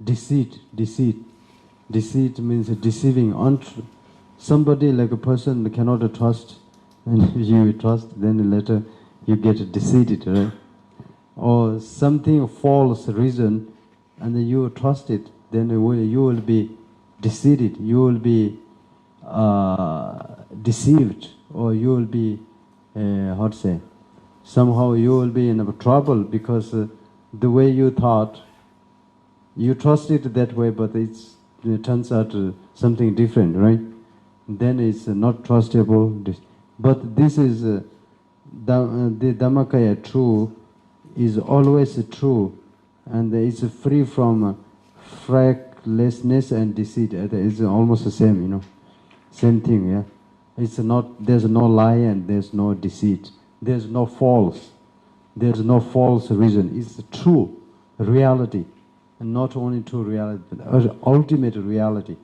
deceit. Deceit means deceiving. Somebody, like a person, cannot trust, and you trust, then later you get deceived, right? Or something false reason, and you trust it, then you will be deceived. You will be deceived, or you will be somehow you will be in trouble, because the way you thought, you trust it that way, but it turns out something different, right? Then it's not trustable. But this is the Dhammakaya true is always true, and it's free from fracklessness and deceit. It's almost the same, you know, same thing, yeah. It's not, there's no lie and there's no deceit. There's no false. There's no false reason. It's true reality. And not only true reality, but ultimate reality.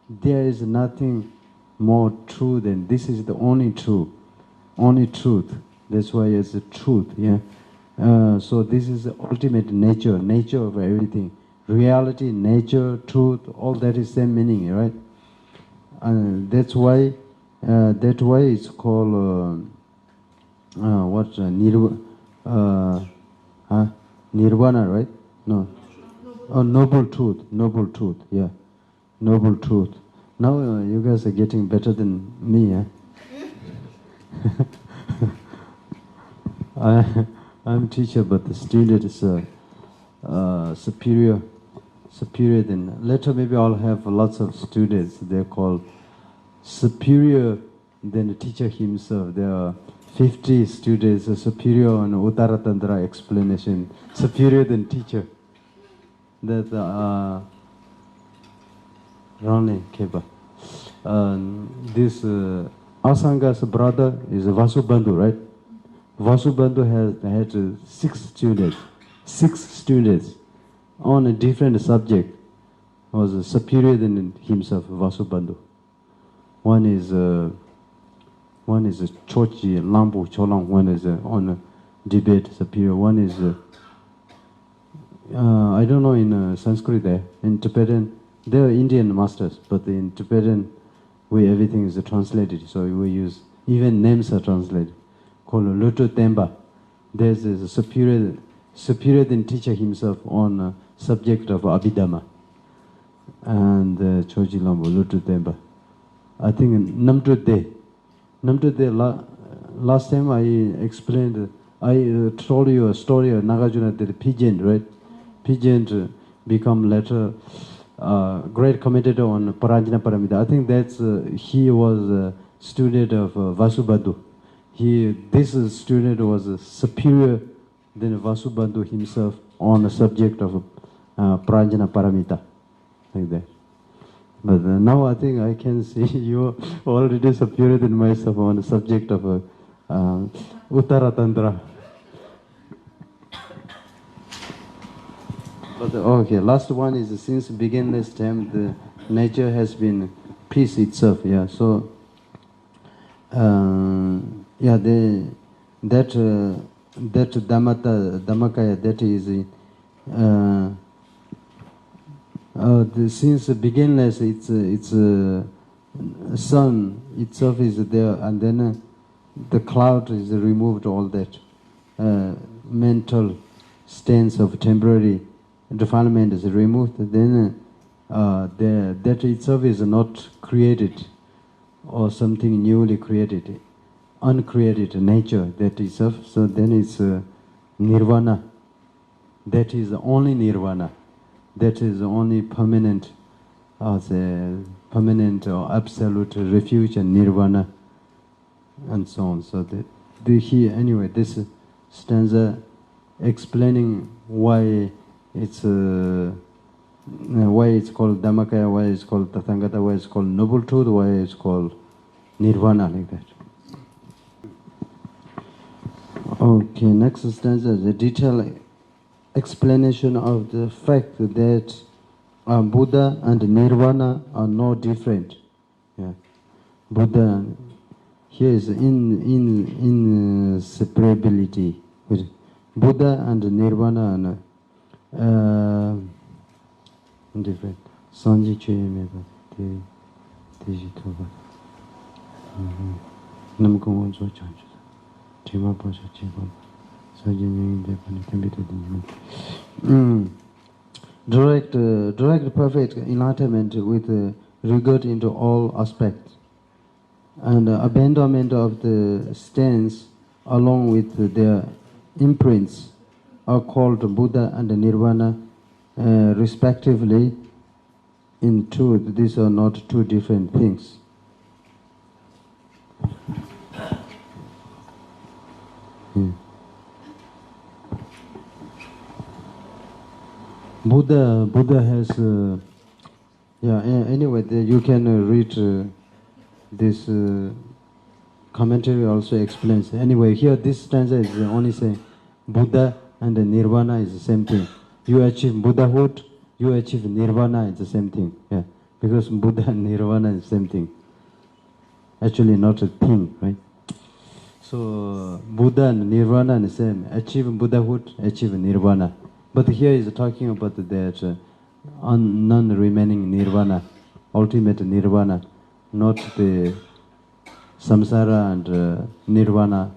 There is nothing more true than this. Is the only true. Only truth. That's why it's the truth, yeah. So this is the ultimate nature of everything. Reality, nature, truth, all that is same meaning, right? That's why it's called nirvana, right? No. Oh, noble truth, yeah. Noble truth. Now you guys are getting better than me, eh? I'm teacher, but the student is superior than. Later maybe I'll have lots of students. They're called superior than the teacher himself. There are 50 students superior on Uttaratantra explanation, superior than teacher. That Ronnie Keba. This Asanga's brother is Vasubandhu, right? Vasubandhu had 6 students on a different subject. Was superior than himself, Vasubandhu. One is Chochi, Lampu, Cholang. One is on a debate superior. One is I don't know in Sanskrit there. In Tibetan, they are Indian masters, but in Tibetan, everything is translated. So we use even names are translated. Called Lutu Temba. There's a superior than teacher himself on subject of Abhidhamma. And Choji Lambo, Lutu Temba. I think Namtrude, last time I explained, I told you a story of Nagarjuna, the pigeon, right? Pigeon become later great commentator on Paranjana Paramita. I think that's he was a student of Vasubandhu. This student was superior than Vasubandhu himself on the subject of Paranjana Paramita, like that. But now I think I can see you already superior than myself on the subject of Uttaratantra. But okay, last one is since beginner's time, the nature has been peace itself. Yeah, so that Dhammakaya, that is since beginnerless, it's sun itself is there, and then the cloud is removed. All that mental stains of temporary defilement is removed. Then that itself is not created or something newly created, uncreated nature that itself. So then it's nirvana. That is only nirvana. That is only permanent, permanent or absolute refuge and nirvana, and so on. So anyway, this stanza explaining why it's called Dhammakaya, why it's called Tathagata, why it's called Noble Truth, why it's called Nirvana, like that. Okay, next stanza, the detailed explanation of the fact that Buddha and Nirvana are no different. Yeah. Buddha here is inseparability. Buddha and Nirvana are different. Sanji Chue Meba, Teji Toba. Namkong Onzo Chanchu. Tima Pasha Chibon. Direct perfect enlightenment with regard into all aspects, and abandonment of the stance along with their imprints are called Buddha and Nirvana respectively. In truth, these are not two different things. Buddha has anyway you can read this commentary also explains. Anyway, here this stanza is only saying Buddha and Nirvana is the same thing. You achieve Buddhahood, you achieve Nirvana, it's the same thing. Yeah, because Buddha and Nirvana is the same thing. Actually not a thing, right? So Buddha and Nirvana are the same. Achieve Buddhahood, achieve Nirvana. But here is talking about that non-remaining Nirvana, ultimate Nirvana, not the samsara and Nirvana,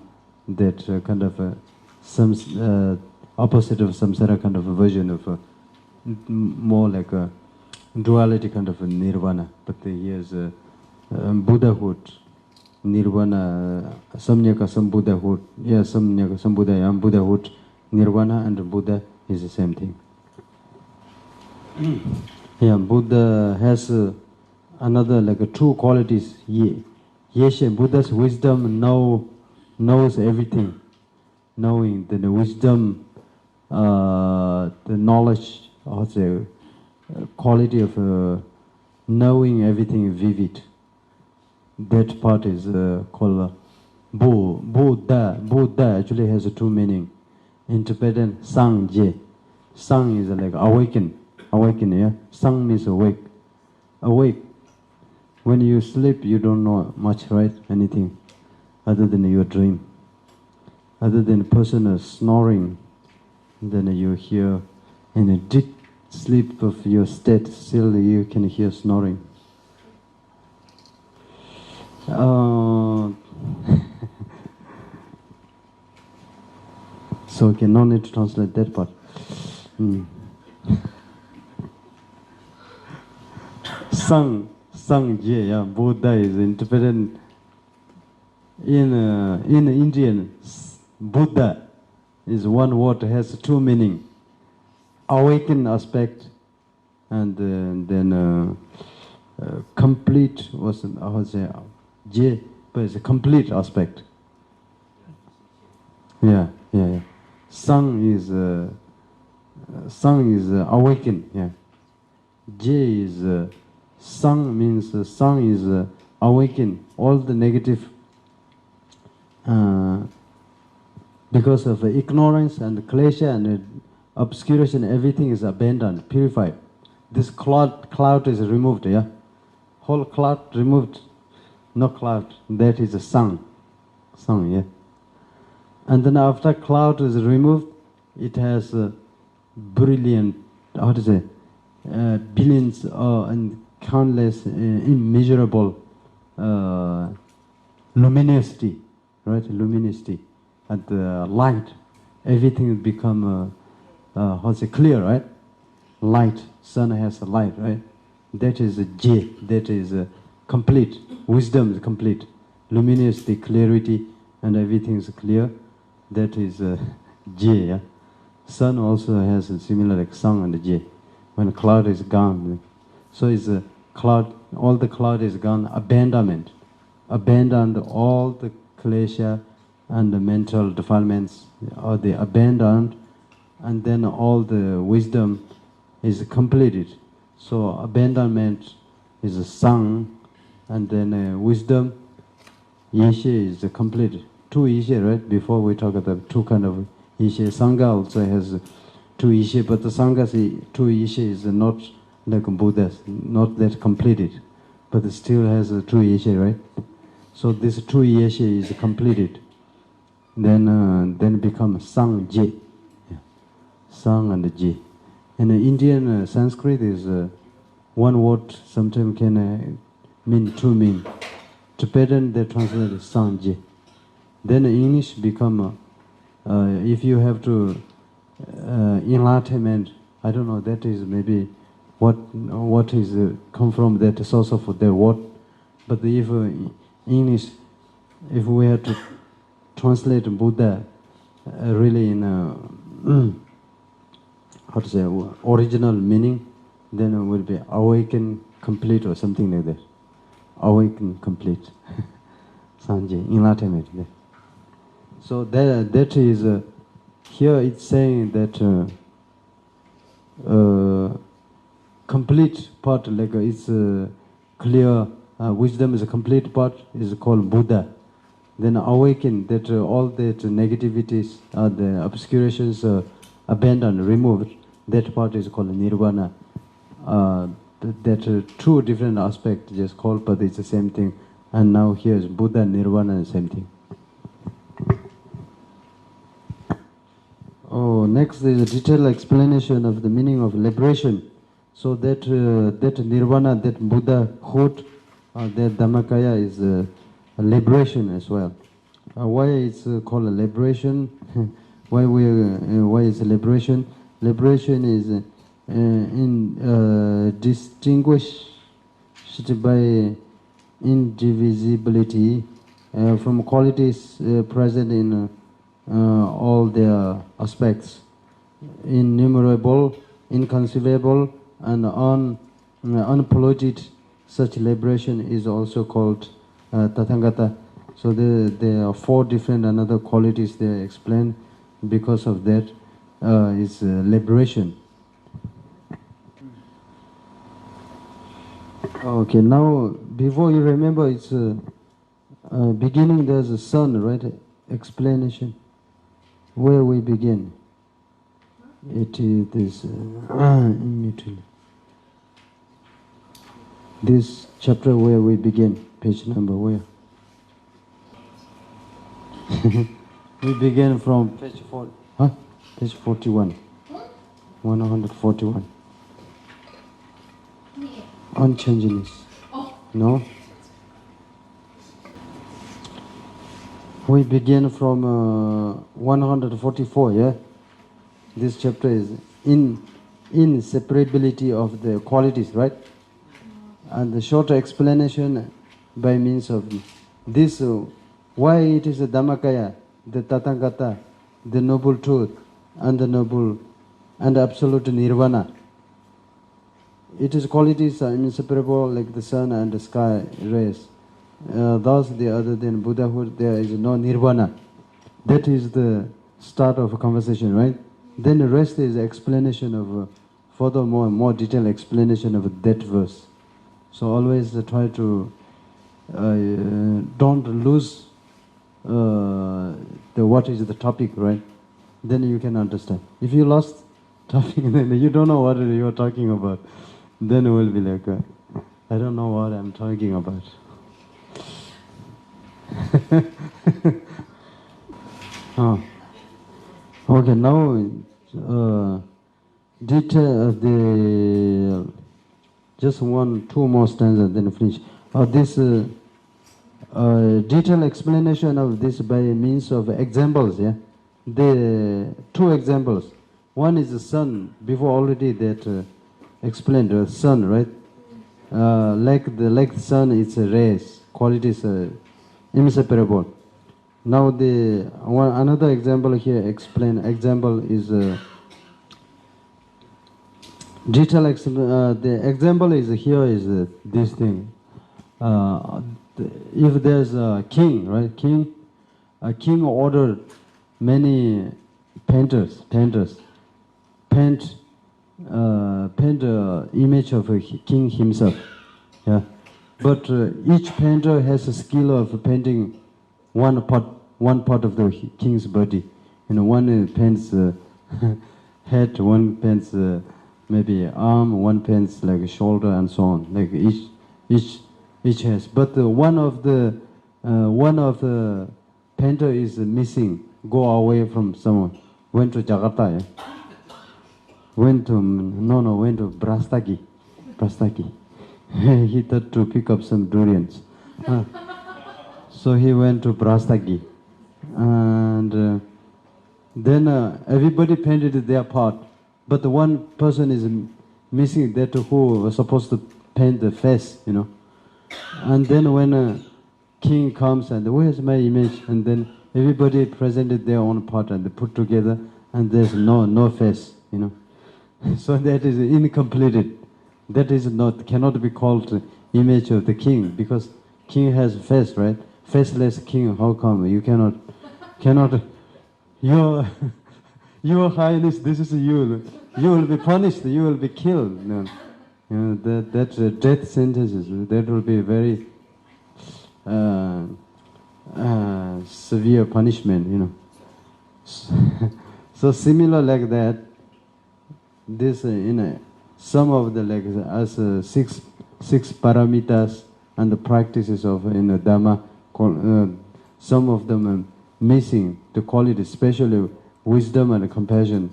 that kind of opposite of samsara kind of a version of more like a duality kind of a Nirvana. But here is Buddhahood, Nirvana, Samyaka Sambuddhahood, Samyaka Sambuddhaya, Buddhahood, Nirvana and Buddha is the same thing. Buddha has another like two qualities. Buddha's wisdom knows everything. Knowing the wisdom, the knowledge, or the quality of knowing everything vivid. that part is called Buddha. Buddha actually has two meaning. In Tibetan, Sang Je. Sang is like awaken, yeah. Sang means awake. Awake. When you sleep, you don't know much, right? Anything other than your dream. Other than a person snoring, then you hear in a deep sleep of your state, still you can hear snoring. So okay, no need to translate that part. Sang Je, yeah, Buddha is interpreted in Indian. Buddha is one word, has two meaning: awaken aspect, and then complete was I would say Je, but it's a complete aspect. Yeah. Sang is awaken. Yeah. J is sang means sang is awaken. All the negative because of ignorance and klesha and obscuration, everything is abandoned, purified. This cloud is removed. Yeah. Whole cloud removed. No cloud. That is a sang. Sang. Yeah. And then after cloud is removed, it has brilliant, billions and countless, immeasurable luminosity, right? Luminosity and light. Everything become clear, right? Light. Sun has a light, right? That is a J. That is complete. Wisdom is complete. Luminosity, clarity, and everything is clear. That is J. Yeah? Sun also has a similar like Sang and J. When cloud is gone, so is a cloud. All the cloud is gone. Abandonment, abandoned all the klesha and the mental defilements, or the abandoned, and then all the wisdom is completed. So abandonment is a Sang, and then wisdom, Yeshe is complete. Two Yeshe, right? Before we talk about two kind of Yeshe. Sangha also has two Yeshe, but the Sangha's two Yeshe is not like Buddha's, not that completed, but it still has two Yeshe, right? So this two Yeshe is completed. Then become Sang Je. Yeah. Sang and Je. In Indian Sanskrit is one word sometimes can mean two mean. Tibetan they translate Sang Je. Then English become, if you have to enlightenment, I don't know, that is maybe what is come from that source of the word. But if English, if we have to translate Buddha really in original meaning, then it will be awaken complete or something like that. Awaken complete. Sanjay, enlightenment. So that is, here it's saying that complete part, like it's clear, wisdom is a complete part, is called Buddha. Then awaken, that all that negativities, the obscurations abandoned, removed, that part is called Nirvana. That two different aspects just called, but it's the same thing. And now here is Buddha and Nirvana, the same thing. Oh, next is a detailed explanation of the meaning of liberation. So that that Nirvana, that Buddhahood, that Dhammakaya is a liberation as well. Why it's called a liberation? Why is liberation? Liberation is distinguished by indivisibility from qualities present in all their aspects, innumerable, inconceivable, and unpolluted. Such liberation is also called Tathagata. So there are four different another qualities they explain. Because of that is liberation. Okay, now before you remember, it's beginning. There's a sun, right? Explanation. Where we begin. It is this in between. This chapter where we begin. Page number where? We begin from page 4. Huh? Page 41. 141. Unchangingness. No? We begin from 144, yeah? This chapter is inseparability of the qualities, right? And the short explanation by means of this, why it is a Dhammakaya, the Tathagata, the noble truth, and the noble and absolute nirvana. It is qualities are inseparable like the sun and the sky rays. Thus, other than Buddhahood, there is no nirvana. That is the start of a conversation, right? Then the rest is explanation of, furthermore, more detailed explanation of that verse. So always try to don't lose what is the topic, right? Then you can understand. If you lost topic, then you don't know what you are talking about. Then it will be like, I don't know what I'm talking about. Okay, now detail the just 1-2 more stanzas, then finish. This detailed explanation of this by means of examples. Yeah, the 2 examples. One is the sun. Before already that explained the sun, right? Like the sun, it's a rays. Qualities inseparable. Now another example here example is detail. The example is here is this thing. If there's a king, right? A king ordered many painters paint the image of a king himself. Yeah, but each painter has a skill of painting one part of the king's body. One paints head, one paints maybe arm, one paints like a shoulder, and so on. Like each has. But one of the painter is missing. Go away from someone. Went to Jakarta. Yeah? Went to Brastagi. He thought to pick up some durians. So he went to Brastagi. And then everybody painted their part. But the one person is missing, that who was supposed to paint the face, And then when a king comes and, where's my image? And then everybody presented their own part and they put together, and there's no face, So that is incompleted. That is cannot be called image of the king, because king has face, right? Faceless king, how come? You cannot, your highness, this is you. You will be punished, you will be killed. That's death sentences. That will be very severe punishment, So similar like that, this some of the as 6 paramitas and the practices of Dharma, some of them are missing the quality, especially wisdom and compassion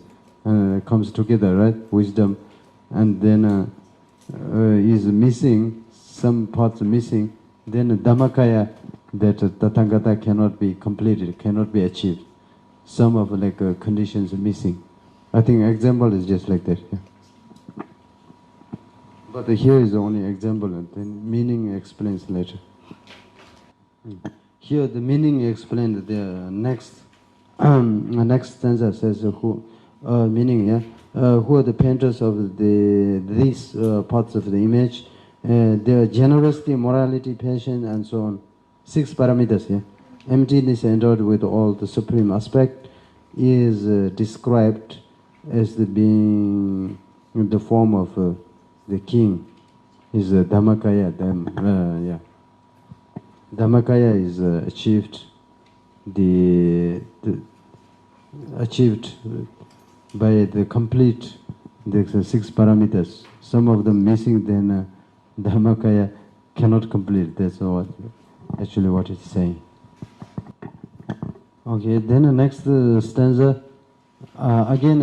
comes together, right? Wisdom, and then is missing, some parts missing, then Dhammakaya, that Tathagata cannot be completed, cannot be achieved. Some of conditions are missing. I think example is just like that. Yeah. But here is the only example, and then meaning explains later. Here the meaning explained. The next stanza says meaning. Yeah, who are the painters of these parts of the image? Their generosity, morality, patience, and so on. 6 paramitas. Yeah, emptiness endowed with all the supreme aspect is described as being in the form of the king. is Dhammakaya. Yeah. Dhammakaya is achieved achieved by the complete the 6 parameters. Some of them missing, then Dhammakaya cannot complete. That's actually what it's saying. Okay, then the next stanza again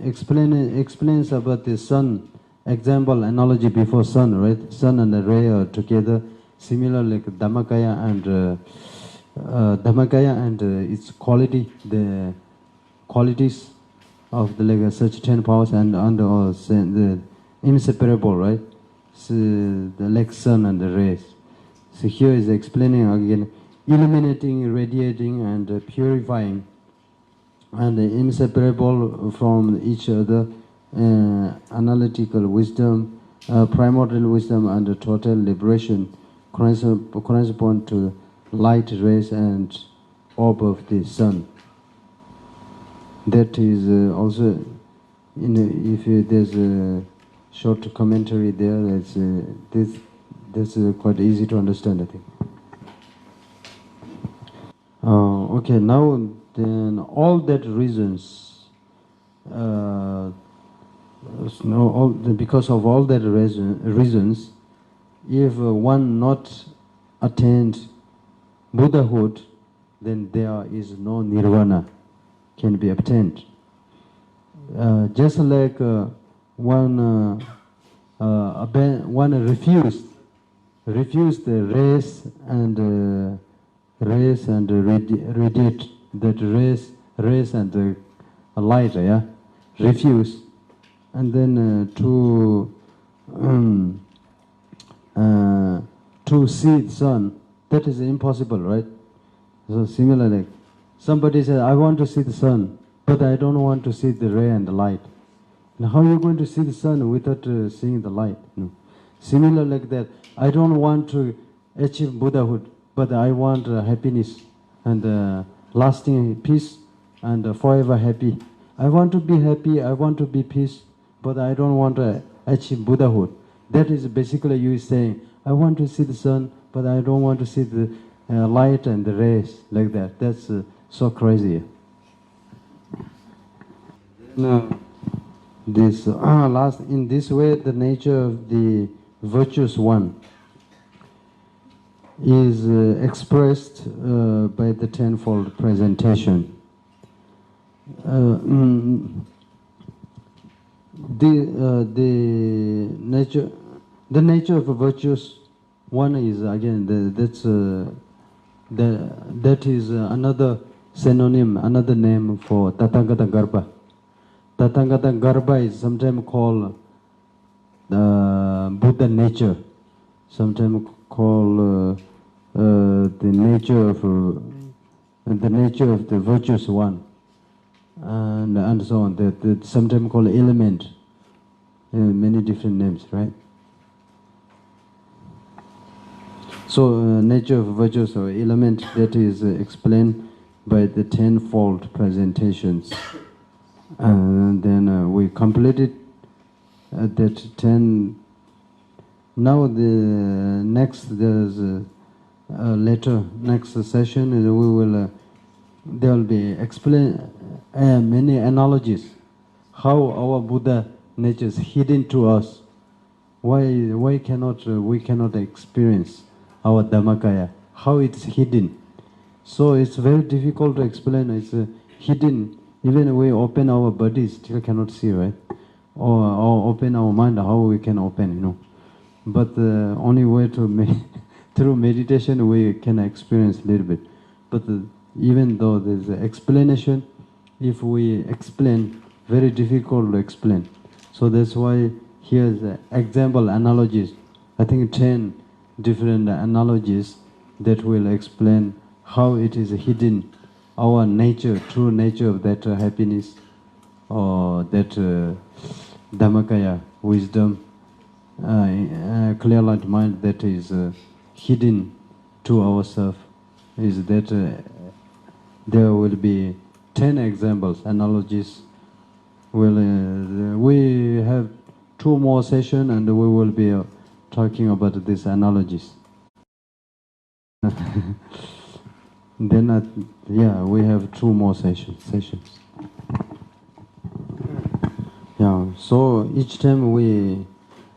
explains about the sun. Example, analogy before sun, right? Sun and the ray are together, similar like Dhammakaya and its quality, the qualities of the like such 10 powers and the inseparable, right? So the like sun and the rays. So here is explaining again, illuminating, radiating, and purifying, and inseparable from each other, analytical wisdom, primordial wisdom, and total liberation correspond to light rays and orb of the sun. That is also, if there's a short commentary there, that's quite easy to understand, I think. Okay, now then all that reasons, because of all that reasons, if one not attained Buddhahood, then there is no nirvana can be obtained. Just like one refused the race and radiate that race and the light, yeah, refuse, and then to see the sun, that is impossible, right? So similarly, somebody says, I want to see the sun, but I don't want to see the ray and the light. Now, how are you going to see the sun without seeing the light? No. Similar like that, I don't want to achieve Buddhahood, but I want happiness and lasting peace and forever happy. I want to be happy, I want to be peace, but I don't want to achieve Buddhahood. That is basically you saying, I want to see the sun, but I don't want to see the light and the rays, like that. That's so crazy. Now, this in this way, the nature of the virtuous one is expressed by the tenfold presentation. The nature of a virtuous one is again that is another synonym, another name for Tathagata Garbha. Tathagata Garbha is sometimes called Buddha nature, sometimes called the nature of the virtuous one, and so on. That sometimes called element, many different names, right? So nature of virtuous or element, that is explained by the tenfold presentations, and then we completed that 10. Now the next, there's later next session, there will be explain many analogies how our Buddha nature is hidden to us. Why cannot we cannot experience our Dhammakaya? How it's hidden? So it's very difficult to explain. It's hidden. Even we open our bodies, still cannot see, right? Or open our mind, how we can open, you know? But the only way to through meditation we can experience a little bit. But even though there's an explanation, if we explain, very difficult to explain. So that's why here's example analogies. I think 10 different analogies that will explain how it is hidden, our nature, true nature of that happiness, or that Dhammakaya, wisdom, clear light mind that is hidden to ourselves, is that there will be 10 examples, analogies. We have 2 more sessions and we will be talking about these analogies. Then, yeah, we have 2 more sessions. Yeah, so each time we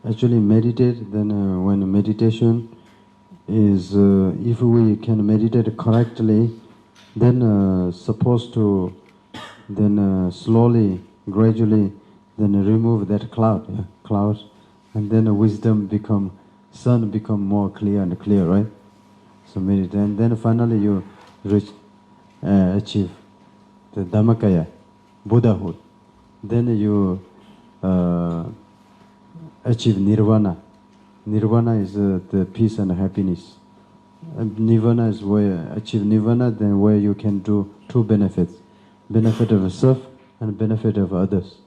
actually meditate, then when meditation is, if we can meditate correctly, then supposed to, then slowly, gradually, then remove that cloud, and then wisdom sun become more clear and clear, right? So meditate, and then finally you achieve the Dhammakaya, Buddhahood. Then you achieve Nirvana. Nirvana is the peace and happiness. And Nirvana is where achieve Nirvana, then where you can do 2 benefits: benefit of self and benefit of others.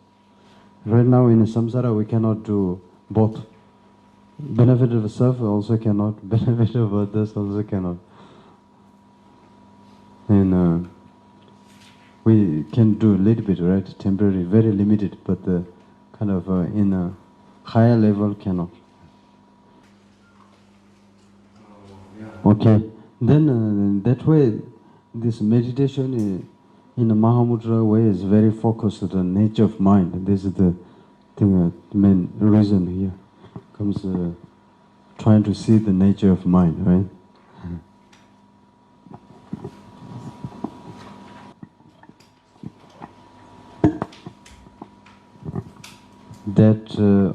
Right now in samsara we cannot do both. Benefit of self also cannot, benefit of others also cannot. And we can do a little bit, right? Temporary, very limited, but kind of in a higher level cannot. Okay, then that way, this meditation in the Mahamudra way is very focused on the nature of mind. This is the thing, main reason here. Comes trying to see the nature of mind, right? That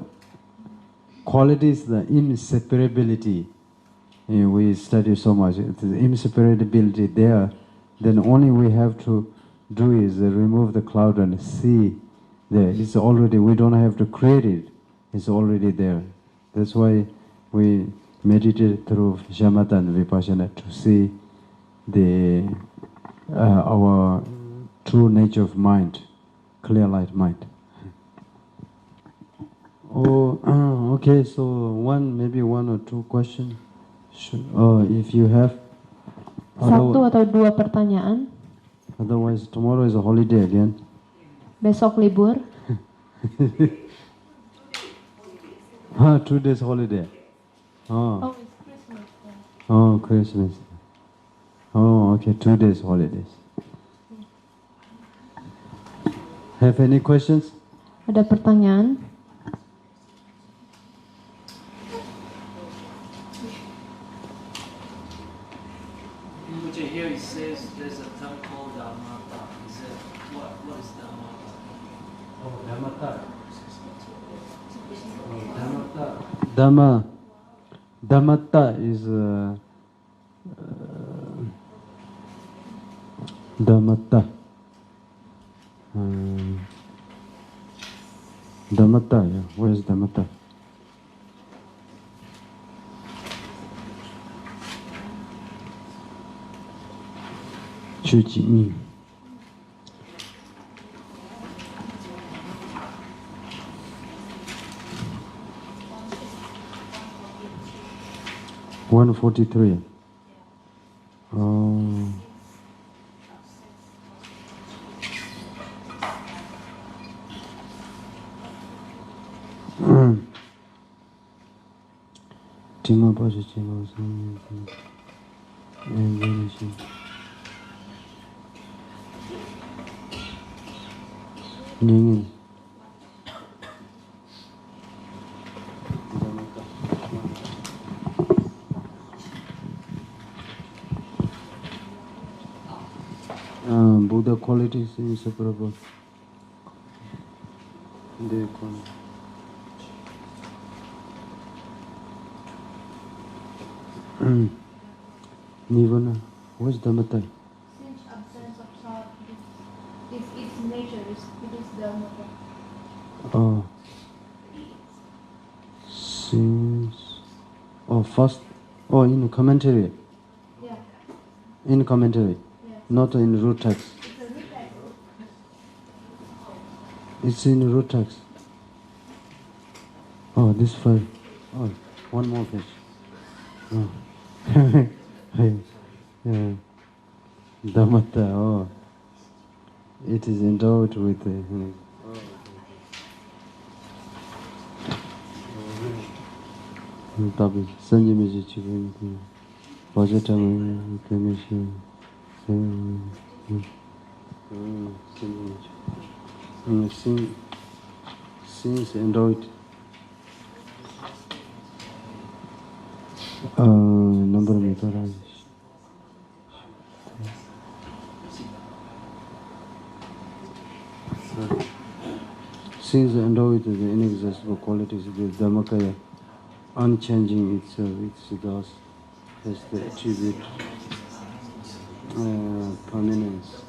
quality is the inseparability. We study so much. The inseparability there, then only we have to do is remove the cloud and see there. It's already, we don't have to create it. It's already there. That's why we meditate through shamatha and vipassana to see our true nature of mind, clear light mind. Oh, okay. So maybe one or 2 questions. If you have. 1 atau 2 pertanyaan. Otherwise, tomorrow is a holiday again. Besok libur. 2 days holiday. Oh, it's Christmas. Oh, Christmas. Oh, okay, 2 days holidays. Have any questions? Ada pertanyaan? Here it says there's a term called Dharma. What is Dharma? Oh, Dhammatta is Dhammatta. Dhammatta, yeah. Where is Dhammatta? Chuji. 143. Oh. Tima Pasha Tima Ningin. Buddha qualities inseparable. Nirvana, what's Dhammatta? Since absence of thought, its nature it is Dharma. Oh. Since. Oh, first. Oh, in commentary. Yeah. In commentary. Yes. Not in root text. It's a root text. It's in root text. Oh, this file. Oh, one more page. Oh. Yeah. Dhammatta, oh. It is endowed with Tabi sanjimiji chibu Vajatama Kamishi since Android number meter since Android the inexhaustible qualities of the Dhammakaya unchanging itself, it thus has the attribute permanence,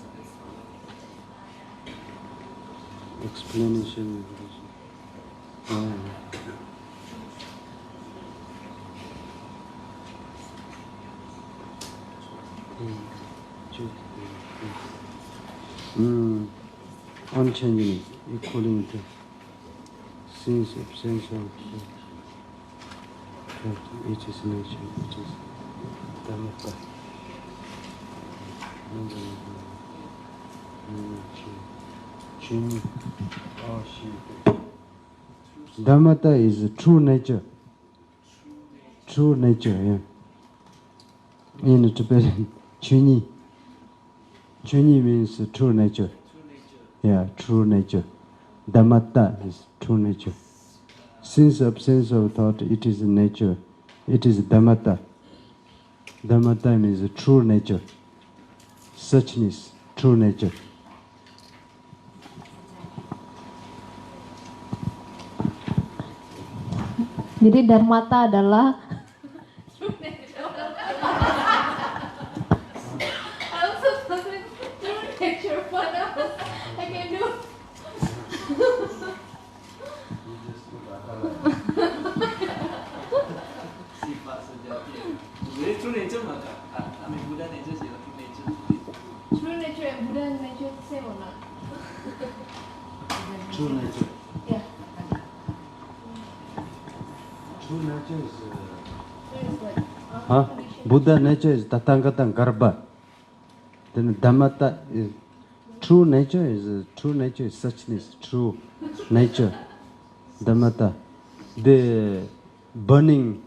explanation. Unchanging, equaling to since absence of it is nature, it is Dhamma. Dhamma is true nature. True nature, yeah. In Tibetan, Chuni. Chuni means true nature. Yeah, true nature. Dhamma is true nature. Since absence of thought, it is nature. It is Dhamma. Dhamma means true nature. Suchness, true nature. Jadi dharmata adalah sifat sejati. Jadi true nature maka, I mean Buddha nature is true nature. True nature and Buddha nature same or not? True nature. Yeah. True nature is... Huh? Buddha nature is Tathagata Garbha. Then Dhammata is... True nature is suchness, true nature. Dhammata. The burning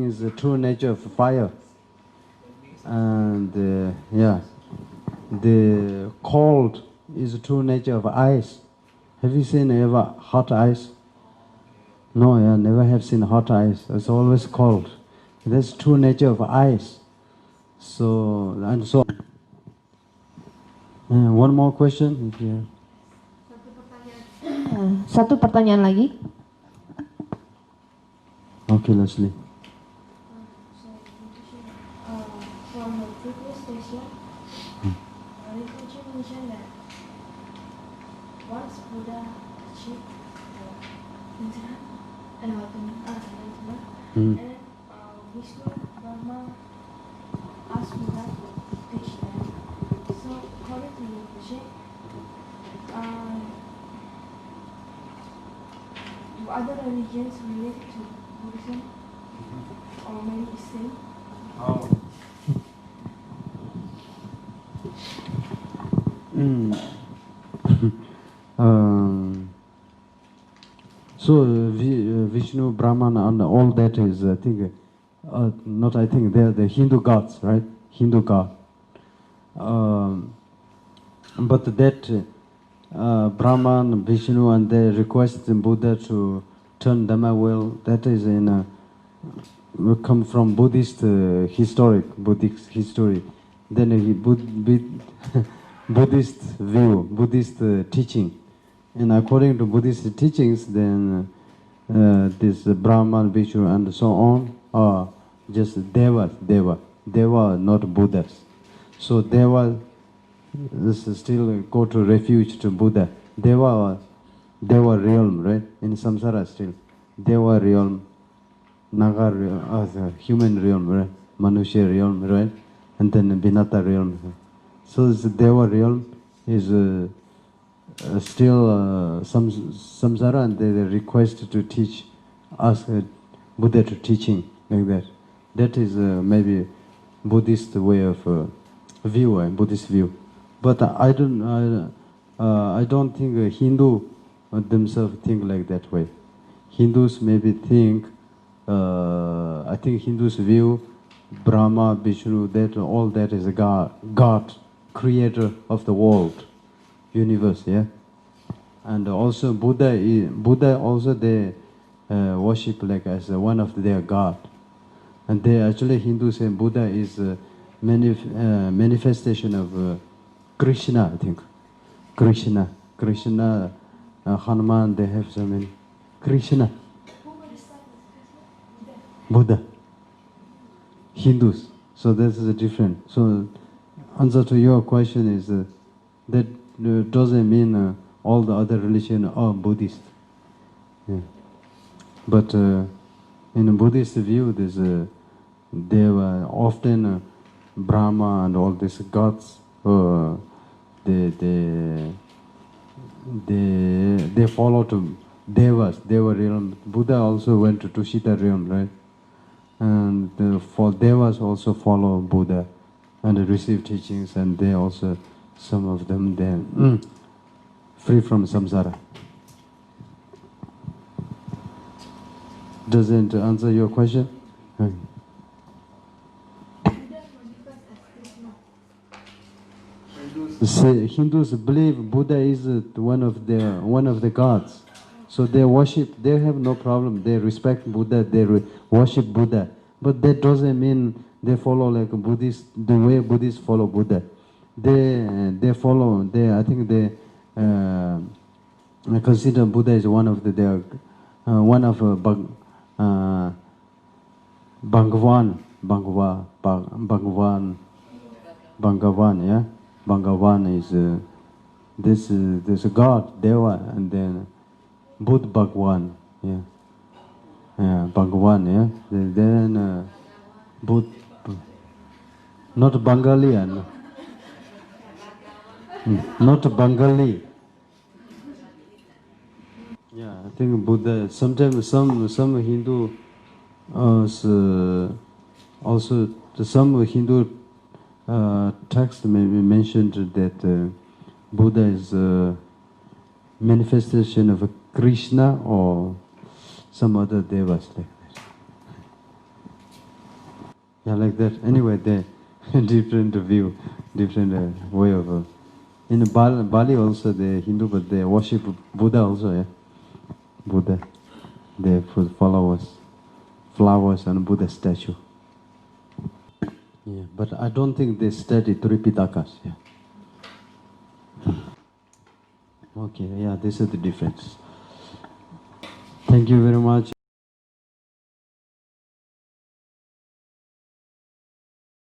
is the true nature of fire. And the cold is the true nature of ice. Have you seen ever hot ice? No, never have seen hot ice. It's always cold. That's true nature of ice. So, and so. One more question? Yeah. Satu pertanyaan lagi. Okay, Leslie. From the previous session, Rinpoche mentioned that once Buddha achieved Nirvana, and then Vishnu Brahma asked Buddha to teach them. So according to Rinpoche, do other religions related to Buddhism or maybe the same? So Vishnu, Brahman, and all that is, I think, they are the Hindu gods, right? Hindu god. But that Brahman, Vishnu, and they request Buddha to turn Dhamma wheel, that is come from Buddhist history. Then Buddhist view, Buddhist teaching. And according to Buddhist teachings, then this Brahman, Vishnu, and so on are just Deva, not Buddhas. So Deva still go to refuge to Buddha. Deva realm, right? In samsara still. Deva realm, Naga realm, human realm, right? Manusya realm, right? And then Vinata realm. So this Deva realm is still samsara, and they request to teach us Buddha to teaching like that. That is maybe Buddhist way of view, Buddhist view. But I don't think Hindu themselves think like that way. Hindus maybe think, I think Hindus view Brahma, Vishnu, that all that is a God, creator of the world, universe, yeah. And also Buddha also they worship like as one of their God. And they actually Hindus say Buddha is a manifestation of Krishna, I think. Krishna, Hanuman, they have so many. Krishna, Buddha, Hindus. So this is different. So answer to your question is that doesn't mean all the other religion are Buddhist. Yeah. But in a Buddhist view, there were often Brahma and all these gods. They followed devas, Deva realm. Buddha also went to Tushita realm, right? And for devas also follow Buddha and receive teachings, and they also, some of them, they free from samsara. Doesn't answer your question? Hindus believe Buddha is one of the gods, so they worship. They have no problem. They respect Buddha. They worship Buddha, but that doesn't mean they follow like Buddhist the way Buddhists follow Buddha. They follow. I think they consider Buddha is one of Bhagavan, yeah. Bhagavan is this God, Deva, and then Buddha Bhagwan, yeah. Bhagavan, yeah. Then Buddha, not Bengali, no. Not Bengali. Yeah, I think Buddha. Sometimes some Hindu also some Hindu text may be mentioned that Buddha is a manifestation of a Krishna or some other devas like that. Yeah, like that. Anyway, they different view, different way of. In Bali also they Hindu, but they worship Buddha also. Yeah, Buddha. They put flowers and Buddha statue. Yeah, but I don't think they study Tripitakas. Yeah. Okay, yeah, this is the difference. Thank you very much.